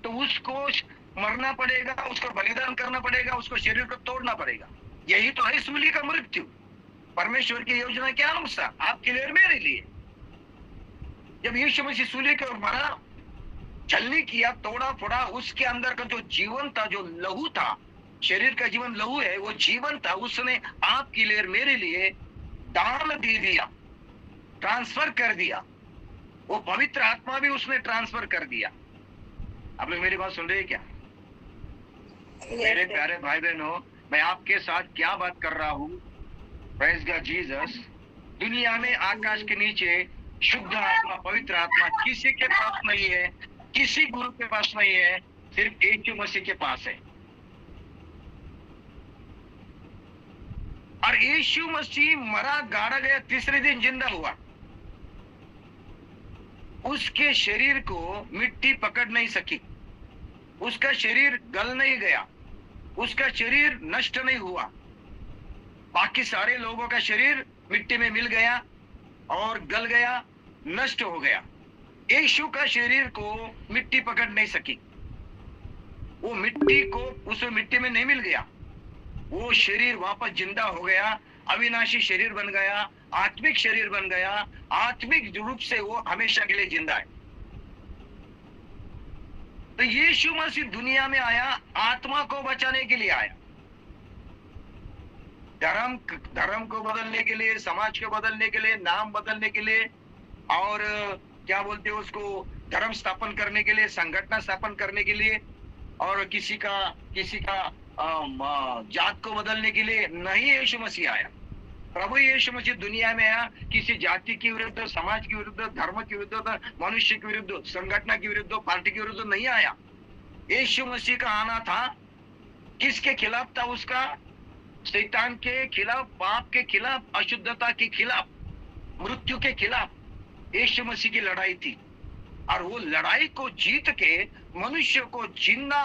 तो उसको मरना पड़ेगा, उसको बलिदान करना पड़ेगा, उसको शरीर को तोड़ना पड़ेगा। यही तो है सूली का मृत्यु, परमेश्वर की योजना के अनुसार आपके लिए और मेरे लिए। जब यीशु मसीह सूली के मरा, छलनी किया, तोड़ा फोड़ा, उसके अंदर का जो जीवन था, जो लहू था, शरीर का जीवन लहू है, वो जीवन था, उसने आपके लिए और मेरे लिए दान दे दिया, ट्रांसफर कर दिया। वो पवित्र आत्मा भी उसने ट्रांसफर कर दिया। आप लोग मेरी बात सुन रहे हैं क्या? मेरे प्यारे भाई बहनों, मैं आपके साथ क्या बात कर रहा हूँ? Praise God Jesus. दुनिया में आकाश के नीचे शुद्ध आत्मा, पवित्र आत्मा किसी के पास नहीं है, किसी गुरु के पास नहीं है, सिर्फ यीशु मसीह के पास है। और यीशु मसीह मरा, गाड़ा गया, तीसरे दिन जिंदा हुआ। उसके शरीर को मिट्टी पकड़ नहीं सकी, उसका शरीर गल नहीं गया, उसका शरीर नष्ट नहीं हुआ। बाकी सारे लोगों का शरीर मिट्टी में मिल गया और गल गया, नष्ट हो गया। यीशु का शरीर को मिट्टी पकड़ नहीं सकी, वो मिट्टी को उस मिट्टी में नहीं मिल गया, वो शरीर वापस जिंदा हो गया, अविनाशी शरीर बन गया, आत्मिक शरीर बन गया, आत्मिक रूप से वो हमेशा के लिए जिंदा है। तो यीशु मसीह दुनिया में आया, आत्मा को बचाने के लिए आया, धर्म को बदलने के लिए, समाज को बदलने के लिए, नाम बदलने के लिए, और क्या बोलते हैं उसको, धर्म स्थापन करने के लिए, संगठन स्थापन करने के लिए, और किसी का जात को बदलने के लिए नहीं यीशु मसीह आया। प्रभु यीशु मसीह दुनिया में आया किसी जाति के विरुद्ध, समाज के विरुद्ध, धर्म के विरुद्ध, मनुष्य के विरुद्ध, संगठन के विरुद्ध, पार्टी के विरुद्ध नहीं आया। यीशु मसीह का आना था किसके खिलाफ था? उसका शैतान के खिलाफ, पाप के खिलाफ, अशुद्धता के खिलाफ, मृत्यु के खिलाफ यीशु मसीह की लड़ाई थी। और वो लड़ाई को जीत के मनुष्य को जीना,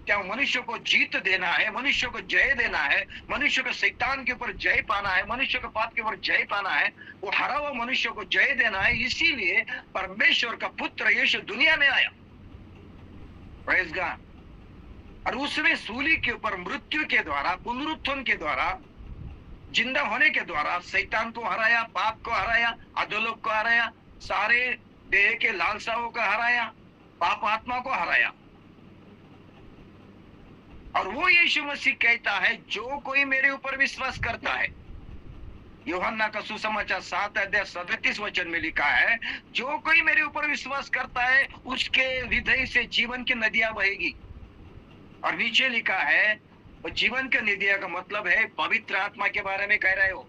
क्या मनुष्य को जीत देना है, मनुष्य को जय देना है, मनुष्य को शैतान के ऊपर जय पाना है, मनुष्य को पाप के ऊपर जय पाना है, वो हरा हुआ मनुष्य को जय देना है। इसीलिए परमेश्वर का पुत्र यीशु दुनिया में आया। Praise God. और उसने सूली के ऊपर मृत्यु के द्वारा, पुनरुत्थान के द्वारा, जिंदा होने के द्वारा शैतान को हराया, पाप को हराया, अधोलोक को हराया, सारे देह के लालसाओं को हराया, पाप आत्मा को हराया। और वो यीशु मसीह कहता है, जो कोई मेरे ऊपर विश्वास करता है, यूहन्ना का सुसमाचार 7 अध्याय 37 वचन में लिखा है, जो कोई मेरे ऊपर विश्वास करता है उसके हृदय से जीवन की नदियां बहेगी। और नीचे लिखा है, वो जीवन की नदियां का मतलब है पवित्र आत्मा के बारे में कह रहे हो।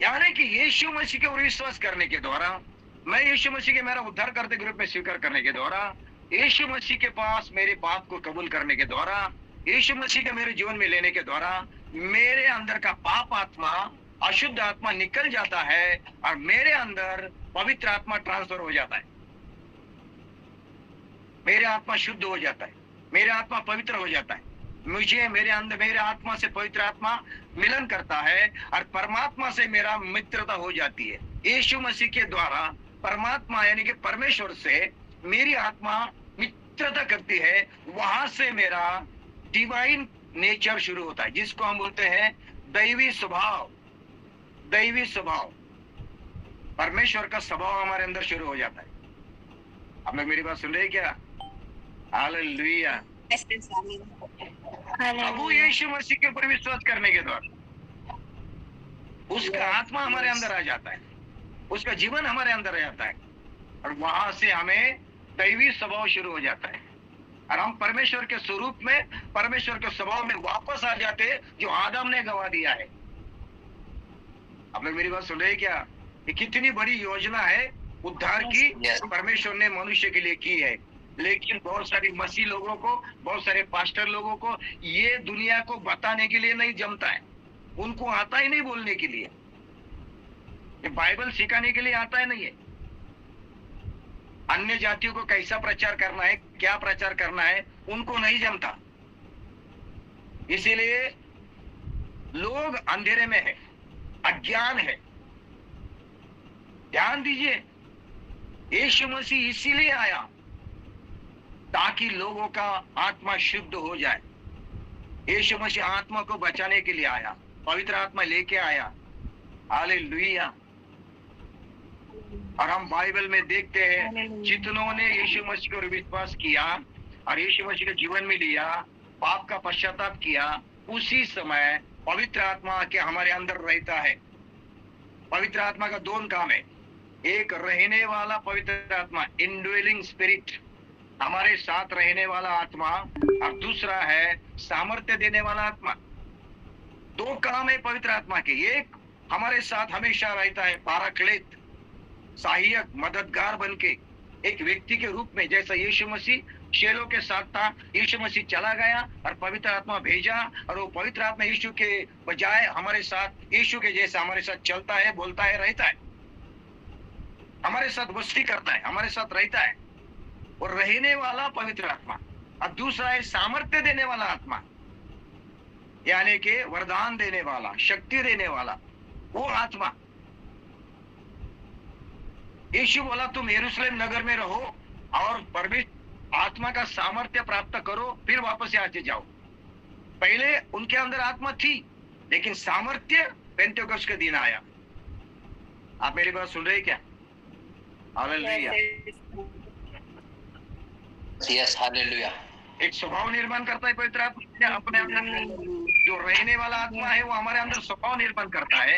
यानी कि यीशु मसीह के ऊपर विश्वास करने के द्वारा, मैं यीशु मसीह के मेरा उद्धार करते के रूप में स्वीकार करने के द्वारा, यीशु मसीह के पास मेरे पाप को कबूल करने के द्वारा, यीशु मसीह के मेरे जीवन में लेने के द्वारा, मेरे अंदर का पाप आत्मा, अशुद्ध आत्मा निकल जाता है और मेरे अंदर पवित्र आत्मा ट्रांसफर हो जाता है। मेरे आत्मा शुद्ध हो जाता है, मेरे आत्मा पवित्र हो जाता है। मुझे मेरे अंदर, मेरे आत्मा से पवित्र आत्मा मिलन करता है और परमात्मा से मेरा मित्रता हो जाती है। यीशु मसीह के द्वारा परमात्मा यानी कि परमेश्वर से मेरी आत्मा मित्रता करती है। वहां से मेरा डिवाइन नेचर शुरू होता है, जिसको हम बोलते हैं दैवी स्वभाव। दैवी स्वभाव, परमेश्वर का स्वभाव हमारे अंदर शुरू हो जाता है। आप लोग मेरी बात सुन रहे हैं क्या? हालेलुया। अब वो यीशु मसीह के ऊपर विश्वास करने के द्वारा उसका आत्मा हमारे अंदर आ जाता है, उसका जीवन हमारे अंदर आ जाता है, और वहां से हमें दैवी स्वभाव शुरू हो जाता है और हम परमेश्वर के स्वरूप में, परमेश्वर के स्वभाव में वापस आ जाते हैं, जो आदम ने गवा दिया है। आप लोग मेरी बात सुन रहे हैं क्या? ये कितनी बड़ी योजना है उद्धार की परमेश्वर ने मनुष्य के लिए की है। लेकिन बहुत सारी मसीह लोगों को, बहुत सारे पास्टर लोगों को ये दुनिया को बताने के लिए नहीं जमता है। उनको आता ही नहीं बोलने के लिए, ये बाइबल सिखाने के लिए आता है नहीं है। अन्य जातियों को कैसा प्रचार करना है, क्या प्रचार करना है, उनको नहीं जमता। इसीलिए लोग अंधेरे में है, अज्ञान है। ध्यान दीजिए, यीशु मसीह इसीलिए आया ताकि लोगों का आत्मा शुद्ध हो जाए। यीशु मसीह आत्मा को बचाने के लिए आया, पवित्र आत्मा लेके आया। हालेलुया। और हम बाइबल में देखते हैं जितनों ने यीशु मसीह को विश्वास किया और यीशु मसीह के जीवन में लिया, पाप का पश्चाताप किया, उसी समय पवित्र आत्मा के हमारे अंदर रहता है। पवित्र आत्मा का दो काम है, एक रहने वाला पवित्र आत्मा, इनड्वेलिंग स्पिरिट, हमारे साथ रहने वाला आत्मा, और दूसरा है सामर्थ्य देने वाला आत्मा। दो काम है पवित्र आत्मा के। एक हमारे साथ हमेशा रहता है, पाराक्लेत, सहायक, मददगार बनके, एक व्यक्ति के रूप में। जैसा यीशु मसीह शेलों के साथ था, यीशु मसीह चला गया और पवित्र आत्मा भेजा, और वो पवित्र आत्मा यीशु के बजाय हमारे साथ, यीशु के जैसा हमारे साथ चलता है, बोलता है, रहता है, हमारे साथ वस्ती करता है, हमारे साथ रहता है। और रहने वाला पवित्र आत्मा। और दूसरा है सामर्थ्य देने वाला आत्मा, यानी कि वरदान देने वाला, शक्ति देने वाला, वो आत्मा। यीशु बोला तुम यरूशलेम नगर में रहो और परमेश्वर आत्मा का सामर्थ्य प्राप्त करो, फिर वापस यहाँ से जाओ। पहले उनके अंदर आत्मा थी, लेकिन सामर्थ्य पेंटेकोस्त के दिन आया। आप मेरी बात सुन रहे हैं क्या? हालेलुया। Yes, hallelujah. एक स्वभाव निर्माण करता है पवित्र आत्मा अपने अंदर। जो रहने वाला आत्मा है वो हमारे अंदर स्वभाव निर्माण करता है,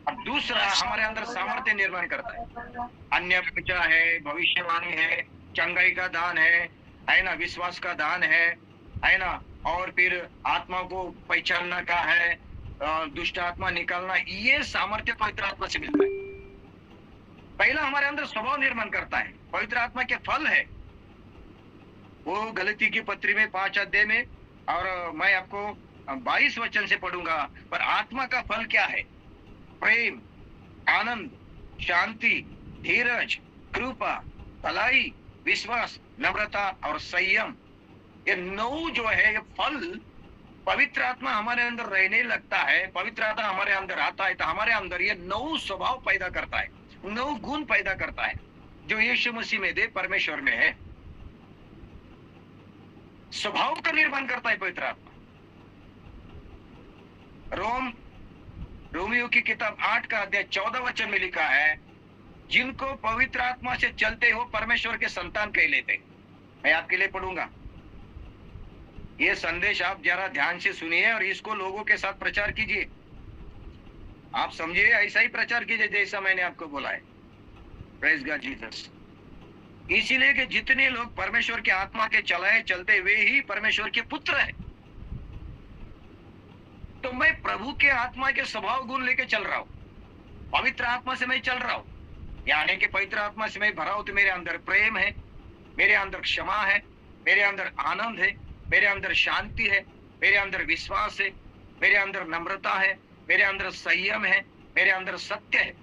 और दूसरा हमारे अंदर सामर्थ्य निर्माण करता है। अन्य भाषा है, भविष्यवाणी है, चंगाई का दान है ना, विश्वास का दान है ना, और फिर आत्मा को पहचानना का है, दुष्ट आत्मा निकालना, ये सामर्थ्य पवित्र आत्मा से मिलता है। पहला हमारे अंदर स्वभाव निर्माण करता है। पवित्र आत्मा के फल है वो गलती की पत्री में 5 अध्याय में, और मैं आपको 22 वचन से पढ़ूंगा। पर आत्मा का फल क्या है? प्रेम, आनंद, शांति, धीरज, कृपा, भलाई, विश्वास, नम्रता और संयम। ये 9 जो है ये फल पवित्र आत्मा हमारे अंदर रहने लगता है, पवित्र आत्मा हमारे अंदर आता है तो हमारे अंदर ये 9 स्वभाव पैदा करता है, 9 गुण पैदा करता है, जो यीशु मसीह में दे परमेश्वर में है। स्वभाव का निर्माण करता है पवित्र आत्मा। रोमियो की किताब 8 का अध्याय 14 वचन में लिखा है, जिनको पवित्र आत्मा से चलते हो परमेश्वर के संतान कह लेते। मैं आपके लिए पढ़ूंगा। ये संदेश आप जरा ध्यान से सुनिए और इसको लोगों के साथ प्रचार कीजिए। आप समझिए, ऐसा ही प्रचार कीजिए जैसा मैंने आपको बोला है। Praise God Jesus. इसीलिए कि जितने लोग परमेश्वर के आत्मा के चलाए चलते वे ही परमेश्वर के पुत्र हैं। तो मैं प्रभु के आत्मा के स्वभाव गुण लेके चल रहा हूं, पवित्र आत्मा से मैं चल रहा हूं, यानी कि पवित्र आत्मा से मैं भरा हूं। तो मेरे अंदर प्रेम है, मेरे अंदर क्षमा है, मेरे अंदर आनंद है, मेरे अंदर शांति है, मेरे अंदर विश्वास है, मेरे अंदर नम्रता है, मेरे अंदर संयम है, मेरे अंदर सत्य है।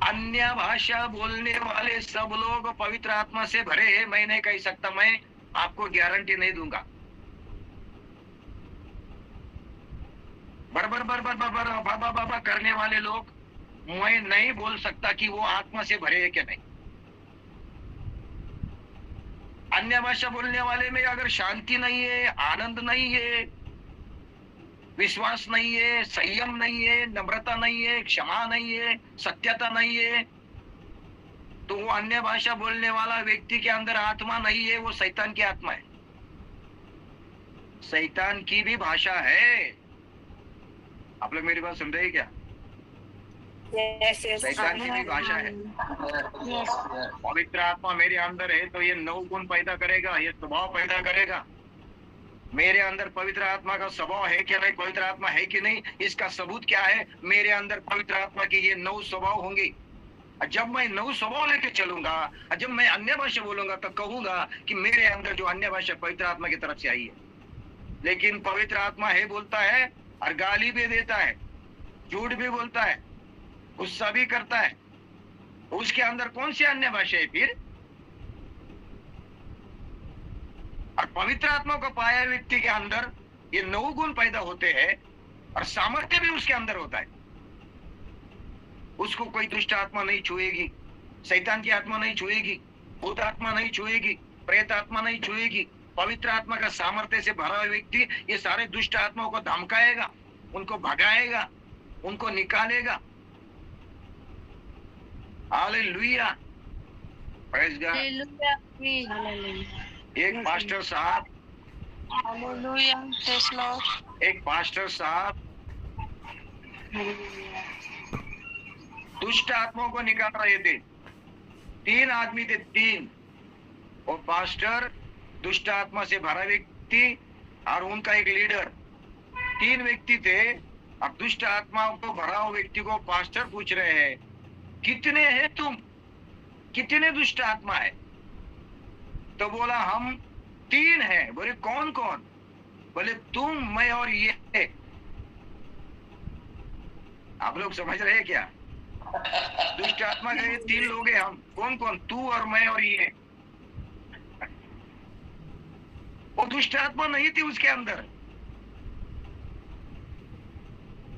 अन्य भाषा बोलने वाले सब लोग पवित्र आत्मा से भरे हैं, मैं नहीं कह सकता। मैं आपको गारंटी नहीं दूंगा। बरबर बरबर बरबर बाबा बाबा करने वाले लोग, मैं नहीं बोल सकता कि वो आत्मा से भरे है कि नहीं। अन्य भाषा बोलने वाले में अगर शांति नहीं है, आनंद नहीं है, विश्वास नहीं है, संयम नहीं है, नम्रता नहीं है, क्षमा नहीं है, सत्यता नहीं है, तो वो अन्य भाषा बोलने वाला व्यक्ति के अंदर आत्मा नहीं है, वो शैतान की आत्मा है। शैतान की भी भाषा है। आप लोग मेरी बात सुन रहे हैं क्या? शैतान की भी भाषा है। पवित्र आत्मा मेरे अंदर है तो ये 9 गुण पैदा करेगा, ये स्वभाव पैदा करेगा। मेरे अंदर पवित्र आत्मा का स्वभाव है क्या नहीं, पवित्र आत्मा है कि नहीं, इसका सबूत क्या है? मेरे अंदर पवित्र आत्मा की ये 9 स्वभाव होंगे। जब मैं 9 स्वभाव लेके चलूंगा, जब मैं अन्य भाषा बोलूंगा तो कहूंगा कि मेरे अंदर जो अन्य भाषा पवित्र आत्मा की तरफ से आई है। लेकिन पवित्र आत्मा है बोलता है और गाली भी देता है, झूठ भी बोलता है, गुस्सा भी करता है, उसके अंदर कौन सी अन्य भाषा है फिर? और पवित्र आत्मा को पाया व्यक्ति के अंदर ये 9 गुण पैदा होते हैं और सामर्थ्य भी उसके अंदर होता है। उसको कोई दुष्ट आत्मा नहीं छुएगी, शैतान की आत्मा नहीं छुएगी, भूत आत्मा नहीं छुएगी, प्रेत आत्मा नहीं छुएगी। पवित्र आत्मा का सामर्थ्य से भरा हुआ व्यक्ति ये सारे दुष्ट आत्माओं को धमकाएगा, उनको भगाएगा, उनको निकालेगा। Hallelujah, praise God. एक पास्टर साहब, एक पास्टर साहब दुष्ट आत्माओं को निकाल रहे थे। 3 आदमी थे, 3। वो पास्टर, दुष्ट आत्मा से भरा व्यक्ति और उनका एक लीडर, 3 व्यक्ति थे। अब दुष्ट आत्माओं को भरा हुआ व्यक्ति को पास्टर पूछ रहे हैं, कितने हैं तुम, कितने दुष्ट आत्मा है? तो बोला हम 3 हैं। बोले कौन कौन? बोले तुम, मैं और ये। आप लोग समझ रहे हैं क्या? दुष्ट आत्मा के 3 लोग हैं हम। कौन कौन? तू और मैं और ये। वो दुष्ट आत्मा नहीं थी उसके अंदर।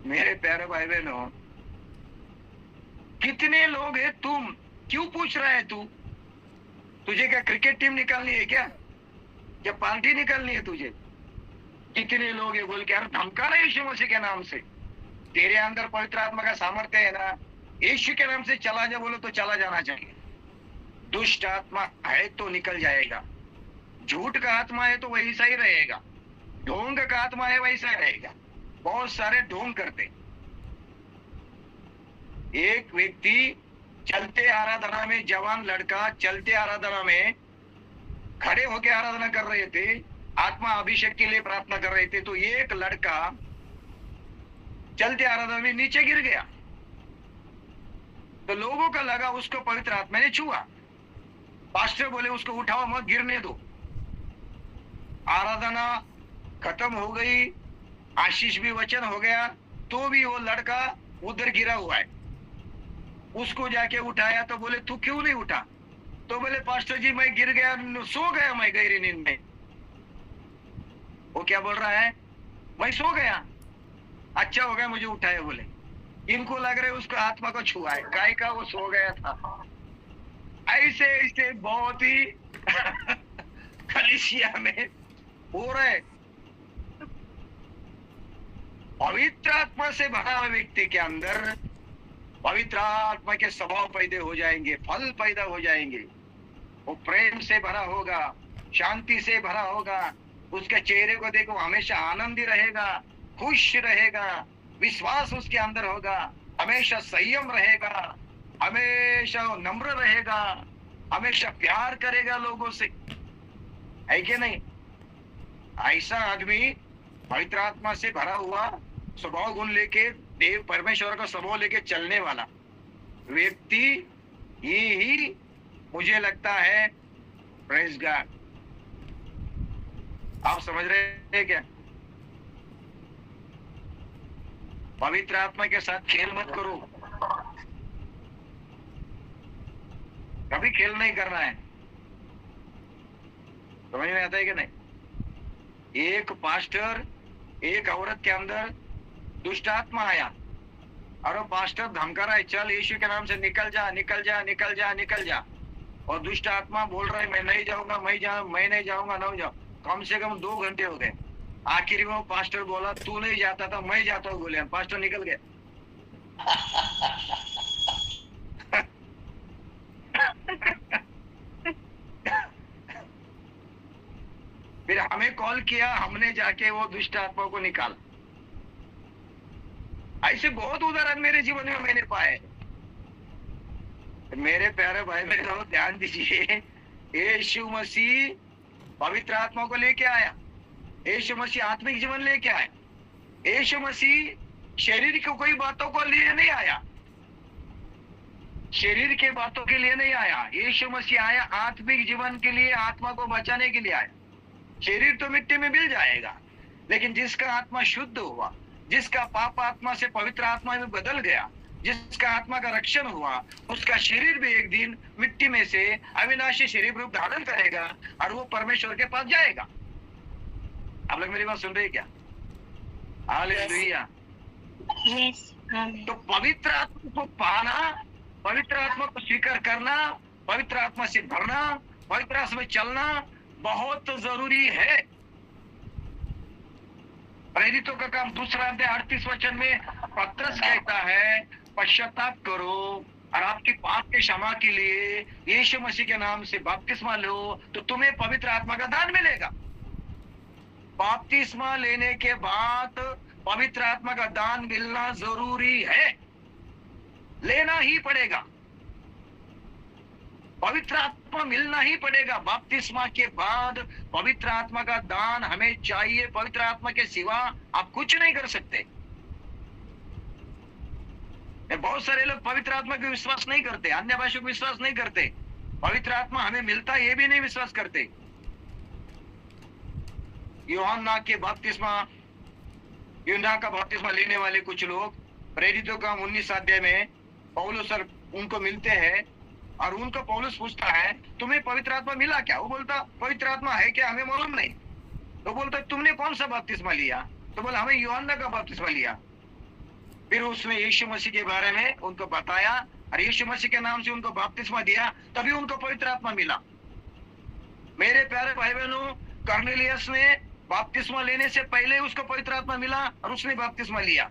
मेरे प्यारे भाई बहनों, कितने लोग हैं तुम? क्यों पूछ रहा है तू? तुझे क्या क्रिकेट टीम निकालनी है क्या? क्या पार्टी निकालनी है तुझे? कितने लोग हैं बोल के यार धमका रहे यीशु मसीह के नाम से। तेरे अंदर पवित्र आत्मा का सामर्थ्य है ना, यीशु के नाम से चला जा बोलो तो चला जाना चाहिए। दुष्ट आत्मा है तो निकल जाएगा, झूठ का आत्मा है तो वैसा ही रहेगा, ढोंग का आत्मा है वैसा ही रहेगा। बहुत सारे ढोंग करते। एक व्यक्ति चलते आराधना में, जवान लड़का चलते आराधना में खड़े होकर आराधना कर रहे थे, आत्मा अभिषेक के लिए प्रार्थना कर रहे थे, तो एक लड़का चलते आराधना में नीचे गिर गया। तो लोगों का लगा उसको पवित्र आत्मा ने छुआ। पास्टर बोले उसको उठाओ मत, गिरने दो। आराधना खत्म हो गई, आशीष भी वचन हो गया, तो भी वो लड़का उधर गिरा हुआ है। उसको जाके उठाया तो बोले तू क्यों नहीं उठा? तो बोले पास्टर जी मैं गिर गया, सो गया मैं गहरी नींद में। वो क्या बोल रहा है? मैं सो गया, अच्छा हो गया मुझे उठाया। बोले इनको लग रहा है उसको आत्मा को छुआ है, काय का वो सो गया था। ऐसे ऐसे बहुत ही कलीसिया में हो रहे। पवित्र आत्मा से भरा हुआ व्यक्ति के अंदर पवित्र आत्मा के स्वभाव पैदा हो जाएंगे, फल पैदा हो जाएंगे। वो प्रेम से भरा होगा, शांति से भरा होगा, उसके चेहरे को देखो हमेशा आनंदी रहेगा, खुश रहेगा, विश्वास उसके अंदर होगा, हमेशा संयम रहेगा, हमेशा नम्र रहेगा, हमेशा प्यार करेगा लोगों से, है कि नहीं? ऐसा आदमी पवित्र आत्मा से भरा हुआ स्वभाव गुण लेके, देव परमेश्वर का स्वभाव लेके चलने वाला व्यक्ति ही मुझे लगता है, प्रेज गॉड। आप समझ रहे हैं क्या? पवित्र आत्मा के साथ खेल मत करो, कभी खेल नहीं करना है। समझ में आता है कि नहीं? एक पास्टर, एक औरत के अंदर दुष्ट आत्मा आया और वो पास्टर धमका रहा है, चल यीशु के नाम से निकल जा, निकल जा, निकल जा, निकल जा। और दुष्ट आत्मा बोल रहा है, मैं नहीं जाऊंगा, मैं नहीं जाऊंगा, नहीं जाऊँ। कम से कम 2 घंटे हो गए। आखिर में वो पास्टर बोला, तू नहीं जाता था, मैं जाता हूँ बोले। पास्टर निकल गया। फिर हमें कॉल किया, हमने जाके वो दुष्ट आत्मा को निकाला। ऐसे बहुत उदाहरण मेरे जीवन में मैंने पाए। मेरे प्यारे भाई बहनों, ध्यान दीजिए, यीशु मसीह पवित्र आत्मा को लेके आया, यीशु मसीह आत्मिक जीवन लेके आया। यीशु मसीह शरीर की कोई बातों को लिए नहीं आया, शरीर के बातों के लिए नहीं आया। यीशु मसीह आया आत्मिक जीवन के लिए, आत्मा को बचाने के लिए आया। शरीर तो मिट्टी में मिल जाएगा, लेकिन जिसका आत्मा शुद्ध हुआ, जिसका पाप आत्मा से पवित्र आत्मा में बदल गया, जिसका आत्मा का रक्षण हुआ, उसका शरीर भी एक दिन मिट्टी में से अविनाशी शरीर रूप धारण करेगा और वो परमेश्वर के पास जाएगा। आप लोग मेरी बात सुन रहे हैं क्या? हालेलुया। तो पवित्र आत्मा को पाना, पवित्र आत्मा को स्वीकार करना, पवित्र आत्मा से भरना, पवित्र आत्मा में चलना बहुत जरूरी है। प्रेरितों का काम 2 अध्याय 38 वचन में पत्रस कहता है, पश्चाताप करो और आपके पाप के क्षमा के लिए यीशु मसीह के नाम से बपतिस्मा लो, तो तुम्हें पवित्र आत्मा का दान मिलेगा। बपतिस्मा लेने के बाद पवित्र आत्मा का दान मिलना जरूरी है, लेना ही पड़ेगा। पवित्र आत्मा मिलना ही पड़ेगा। बपतिस्मा के बाद पवित्र आत्मा का दान हमें चाहिए। पवित्र आत्मा के सिवा आप कुछ नहीं कर सकते। बहुत सारे लोग पवित्र आत्मा को विश्वास नहीं करते, अन्य भाषा को विश्वास नहीं करते, पवित्र आत्मा हमें मिलता ये भी नहीं विश्वास करते। यूहन्ना का बपतिस्मा लेने वाले कुछ लोग प्रेरितों का 19 अध्याय में पौलुस सर उनको मिलते हैं और उनको पौलुस पूछता है, तुम्हें पवित्र आत्मा मिला क्या? वो बोलता, पवित्र आत्मा है क्या हमें मालूम नहीं। तो बोलता, तुमने कौन सा बपतिस्मा लिया? तो बोला, हमें यूहन्ना का बपतिस्मा लिया। फिर उसमें यीशु मसीह के बारे में उनको बताया और यीशु मसीह के नाम से उनको बपतिस्मा दिया, तभी उनको पवित्र आत्मा मिला। मेरे प्यारे भाई बहनों, कर्नेलियस ने बपतिस्मा लेने से पहले उसको पवित्र आत्मा मिला और उसने बपतिस्मा लिया।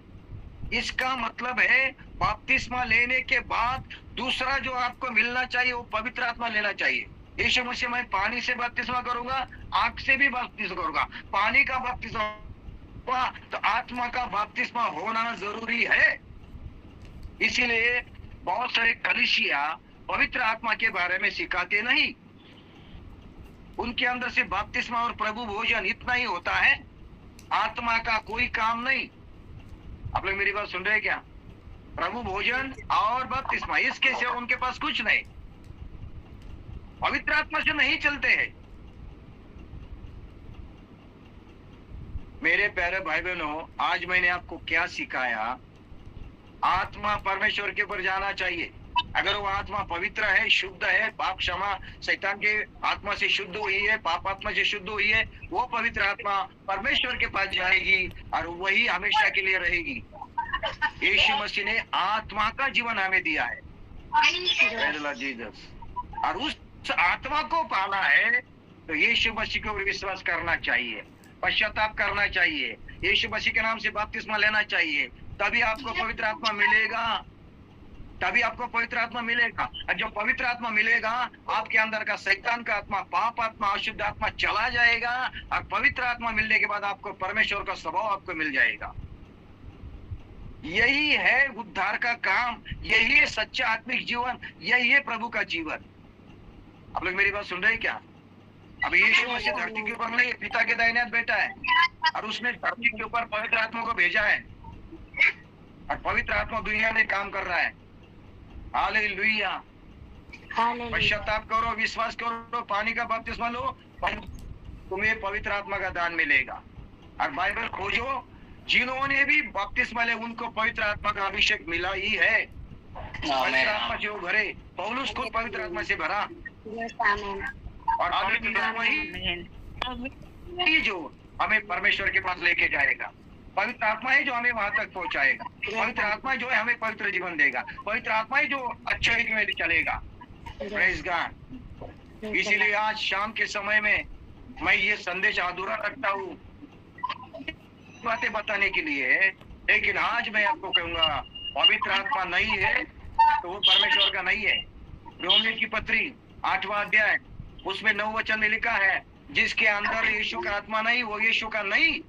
इसका मतलब है बपतिस्मा लेने के बाद दूसरा जो आपको मिलना चाहिए वो पवित्र आत्मा लेना चाहिए। यीशु मसीह, मैं पानी से बपतिस्मा करूंगा, आग से भी बपतिस्मा करूंगा। पानी का बपतिस्मा तो आत्मा का बपतिस्मा होना जरूरी है। इसीलिए बहुत सारे कलीसिया पवित्र आत्मा के बारे में सिखाते नहीं। उनके अंदर से बपतिस्मा और प्रभु भोजन इतना ही होता है, आत्मा का कोई काम नहीं। आप लोग मेरी बात सुन रहे हैं क्या? प्रभु भोजन और बपतिस्मा, इसके सिवा उनके पास कुछ नहीं। पवित्र आत्मा से नहीं चलते हैं। मेरे प्यारे भाई बहनों, आज मैंने आपको क्या सिखाया? आत्मा परमेश्वर के ऊपर जाना चाहिए। अगर वो आत्मा पवित्र है, शुद्ध है, पाप क्षमा शैतान के आत्मा से शुद्ध हुई है, पाप आत्मा से शुद्ध हुई है, वो पवित्र आत्मा परमेश्वर के पास जाएगी और वही हमेशा के लिए रहेगी। यीशु मसीह ने आत्मा का जीवन हमें दिया है, जीसस, और उस आत्मा को पाना है तो यीशु मसीह के ऊपर विश्वास करना चाहिए, पश्चाताप करना चाहिए, यीशु मसीह के नाम से बपतिस्मा लेना चाहिए। तभी आपको पवित्र आत्मा मिलेगा, तभी आपको पवित्र आत्मा मिलेगा। और जब पवित्र आत्मा मिलेगा, आपके अंदर का शैतान का आत्मा, पाप आत्मा, अशुद्ध आत्मा चला जाएगा और पवित्र आत्मा मिलने के बाद आपको परमेश्वर का स्वभाव आपको मिल जाएगा। यही है उद्धार का काम, यही है सच्चा आत्मिक जीवन, यही है प्रभु का जीवन। आप लोग मेरी बात सुन रहे हैं क्या? अब यीशु मसीह धरती के ऊपर नहीं, पिता के दाहिने हाथ बैठा है और उसने धरती के ऊपर पवित्र आत्मा को भेजा है और पवित्र आत्मा दुनिया में काम कर रहा है। हालेलुया। पश्चाताप करो, विश्वास करो, पानी का बपतिस्मा लो, तुम्हें पवित्र आत्मा का दान मिलेगा। और बाइबल खोजो, जिन्होंने भी बपतिस्मा ले उनको पवित्र आत्मा का अभिषेक मिला ही है। पवित्र आत्मा से वो भरे, पौलुस खुद पवित्र आत्मा से भरा। और पवित्र आत्मा ही जो हमें परमेश्वर के पास लेके जाएगा। पवित्र आत्मा है जो हमें वहां तक पहुंचाएगा। पवित्र आत्मा जो है हमें पवित्र जीवन देगा। पवित्र आत्मा ही जो अच्छाई में चलेगा। Praise God. इसीलिए आज शाम के समय में मैं ये संदेश अधूरा रखता हूँ बातें बताने के लिए, लेकिन आज मैं आपको कहूंगा पवित्र आत्मा नहीं है तो वो परमेश्वर का नहीं है। रोमियो की पत्री 8वां अध्याय उसमें 9 वचन में लिखा है, जिसके अंदर यीशु का आत्मा नहीं वो यीशु का नहीं।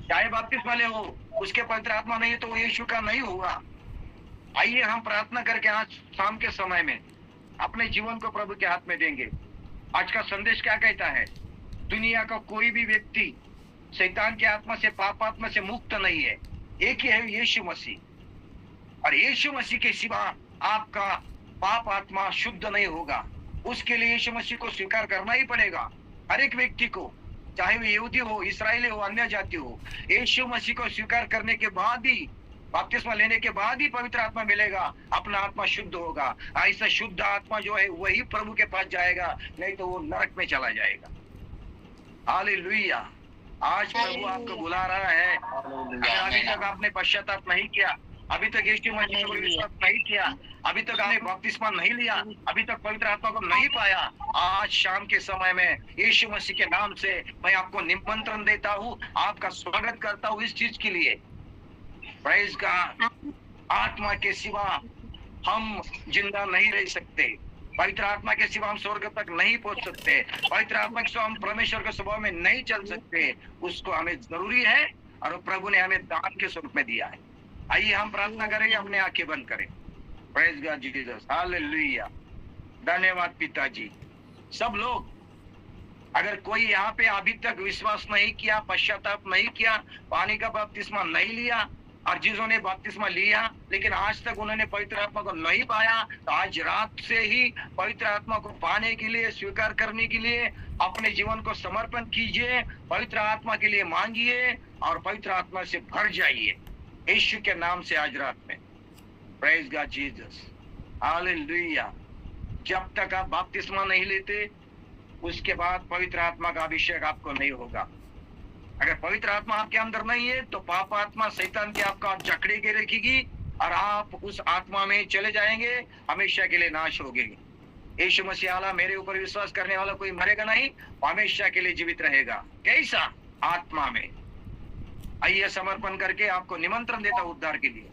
चाहे बपतिस्मा ले हो, उसके पवित्र आत्मा नहीं है तो वो यीशु का नहीं होगा। आइए हम प्रार्थना करके आज शाम के समय में अपने जीवन को प्रभु के हाथ में देंगे। आज का संदेश क्या कहता है? दुनिया का कोई भी व्यक्ति शैतान के आत्मा से, पाप आत्मा से मुक्त नहीं है। एक ही है यीशु मसीह। और यीशु मसीह के सिवा आपका पाप आत्मा शुद्ध नहीं होगा। उसके लिए यीशु मसीह को स्वीकार करना ही पड़ेगा। हर एक व्यक्ति को, चाहे वो यहूदी हो, इस्राएली हो, अन्य जाति हो, यीशु मसीह को स्वीकार करने के बाद ही, बपतिस्मा लेने के बाद ही पवित्र आत्मा मिलेगा। अपना आत्मा शुद्ध होगा। ऐसा शुद्ध आत्मा जो है वही प्रभु के पास जाएगा, नहीं तो वो नरक में चला जाएगा। हालेलुया। आज प्रभु आपको बुला रहा है। अगर अभी तक आपने पश्चाताप नहीं किया, अभी तक यीशु मसीह को विश्वास नहीं किया, अभी तक आपने बपतिस्मा नहीं लिया, अभी तक पवित्र आत्मा को नहीं पाया, आज शाम के समय में यीशु मसीह के नाम से मैं आपको निमंत्रण देता हूँ, आपका स्वागत करता हूँ इस चीज के लिए। Praise God. आत्मा के सिवा हम जिंदा नहीं रह सकते। पवित्र आत्मा के सिवा हम स्वर्ग तक नहीं पहुंच सकते। पवित्र आत्मा के सिवा हम परमेश्वर के स्वभाव में नहीं चल सकते। उसको हमें जरूरी है और प्रभु ने हमें दान के स्वरूप में दिया है। आइए हम प्रार्थना करेंगे, अपने आंखें बंद करें। Praise God Jesus. हालेलुया। धन्यवाद पिताजी। सब लोग, अगर कोई यहाँ पे अभी तक विश्वास नहीं किया, पश्चाताप नहीं किया, पानी का बपतिस्मा नहीं लिया, और जिन्होंने बपतिस्मा लिया लेकिन आज तक उन्होंने पवित्र आत्मा को नहीं पाया, तो आज रात से ही पवित्र आत्मा को पाने के लिए, स्वीकार करने के लिए अपने जीवन को समर्पण कीजिए। पवित्र आत्मा के लिए मांगिए और पवित्र आत्मा से भर जाइए यीशु के नाम से आज रात में। Praise God Jesus. हालेलुया। जब तक आप बपतिस्मा नहीं लेते, उसके बाद पवित्र आत्मा का अभिषेक आपको नहीं होगा। अगर पवित्र आत्मा आपके अंदर नहीं है तो पाप आत्मा, शैतान की आपका जकड़े के रखेगी और आप उस आत्मा में चले जाएंगे, हमेशा के लिए नाश होगे। यीशु मसीह आला, मेरे ऊपर विश्वास करने वाला कोई मरेगा नहीं, हमेशा के लिए जीवित रहेगा। कैसा? आत्मा में। आइए समर्पण करके आपको निमंत्रण देता हूं उद्धार के लिए।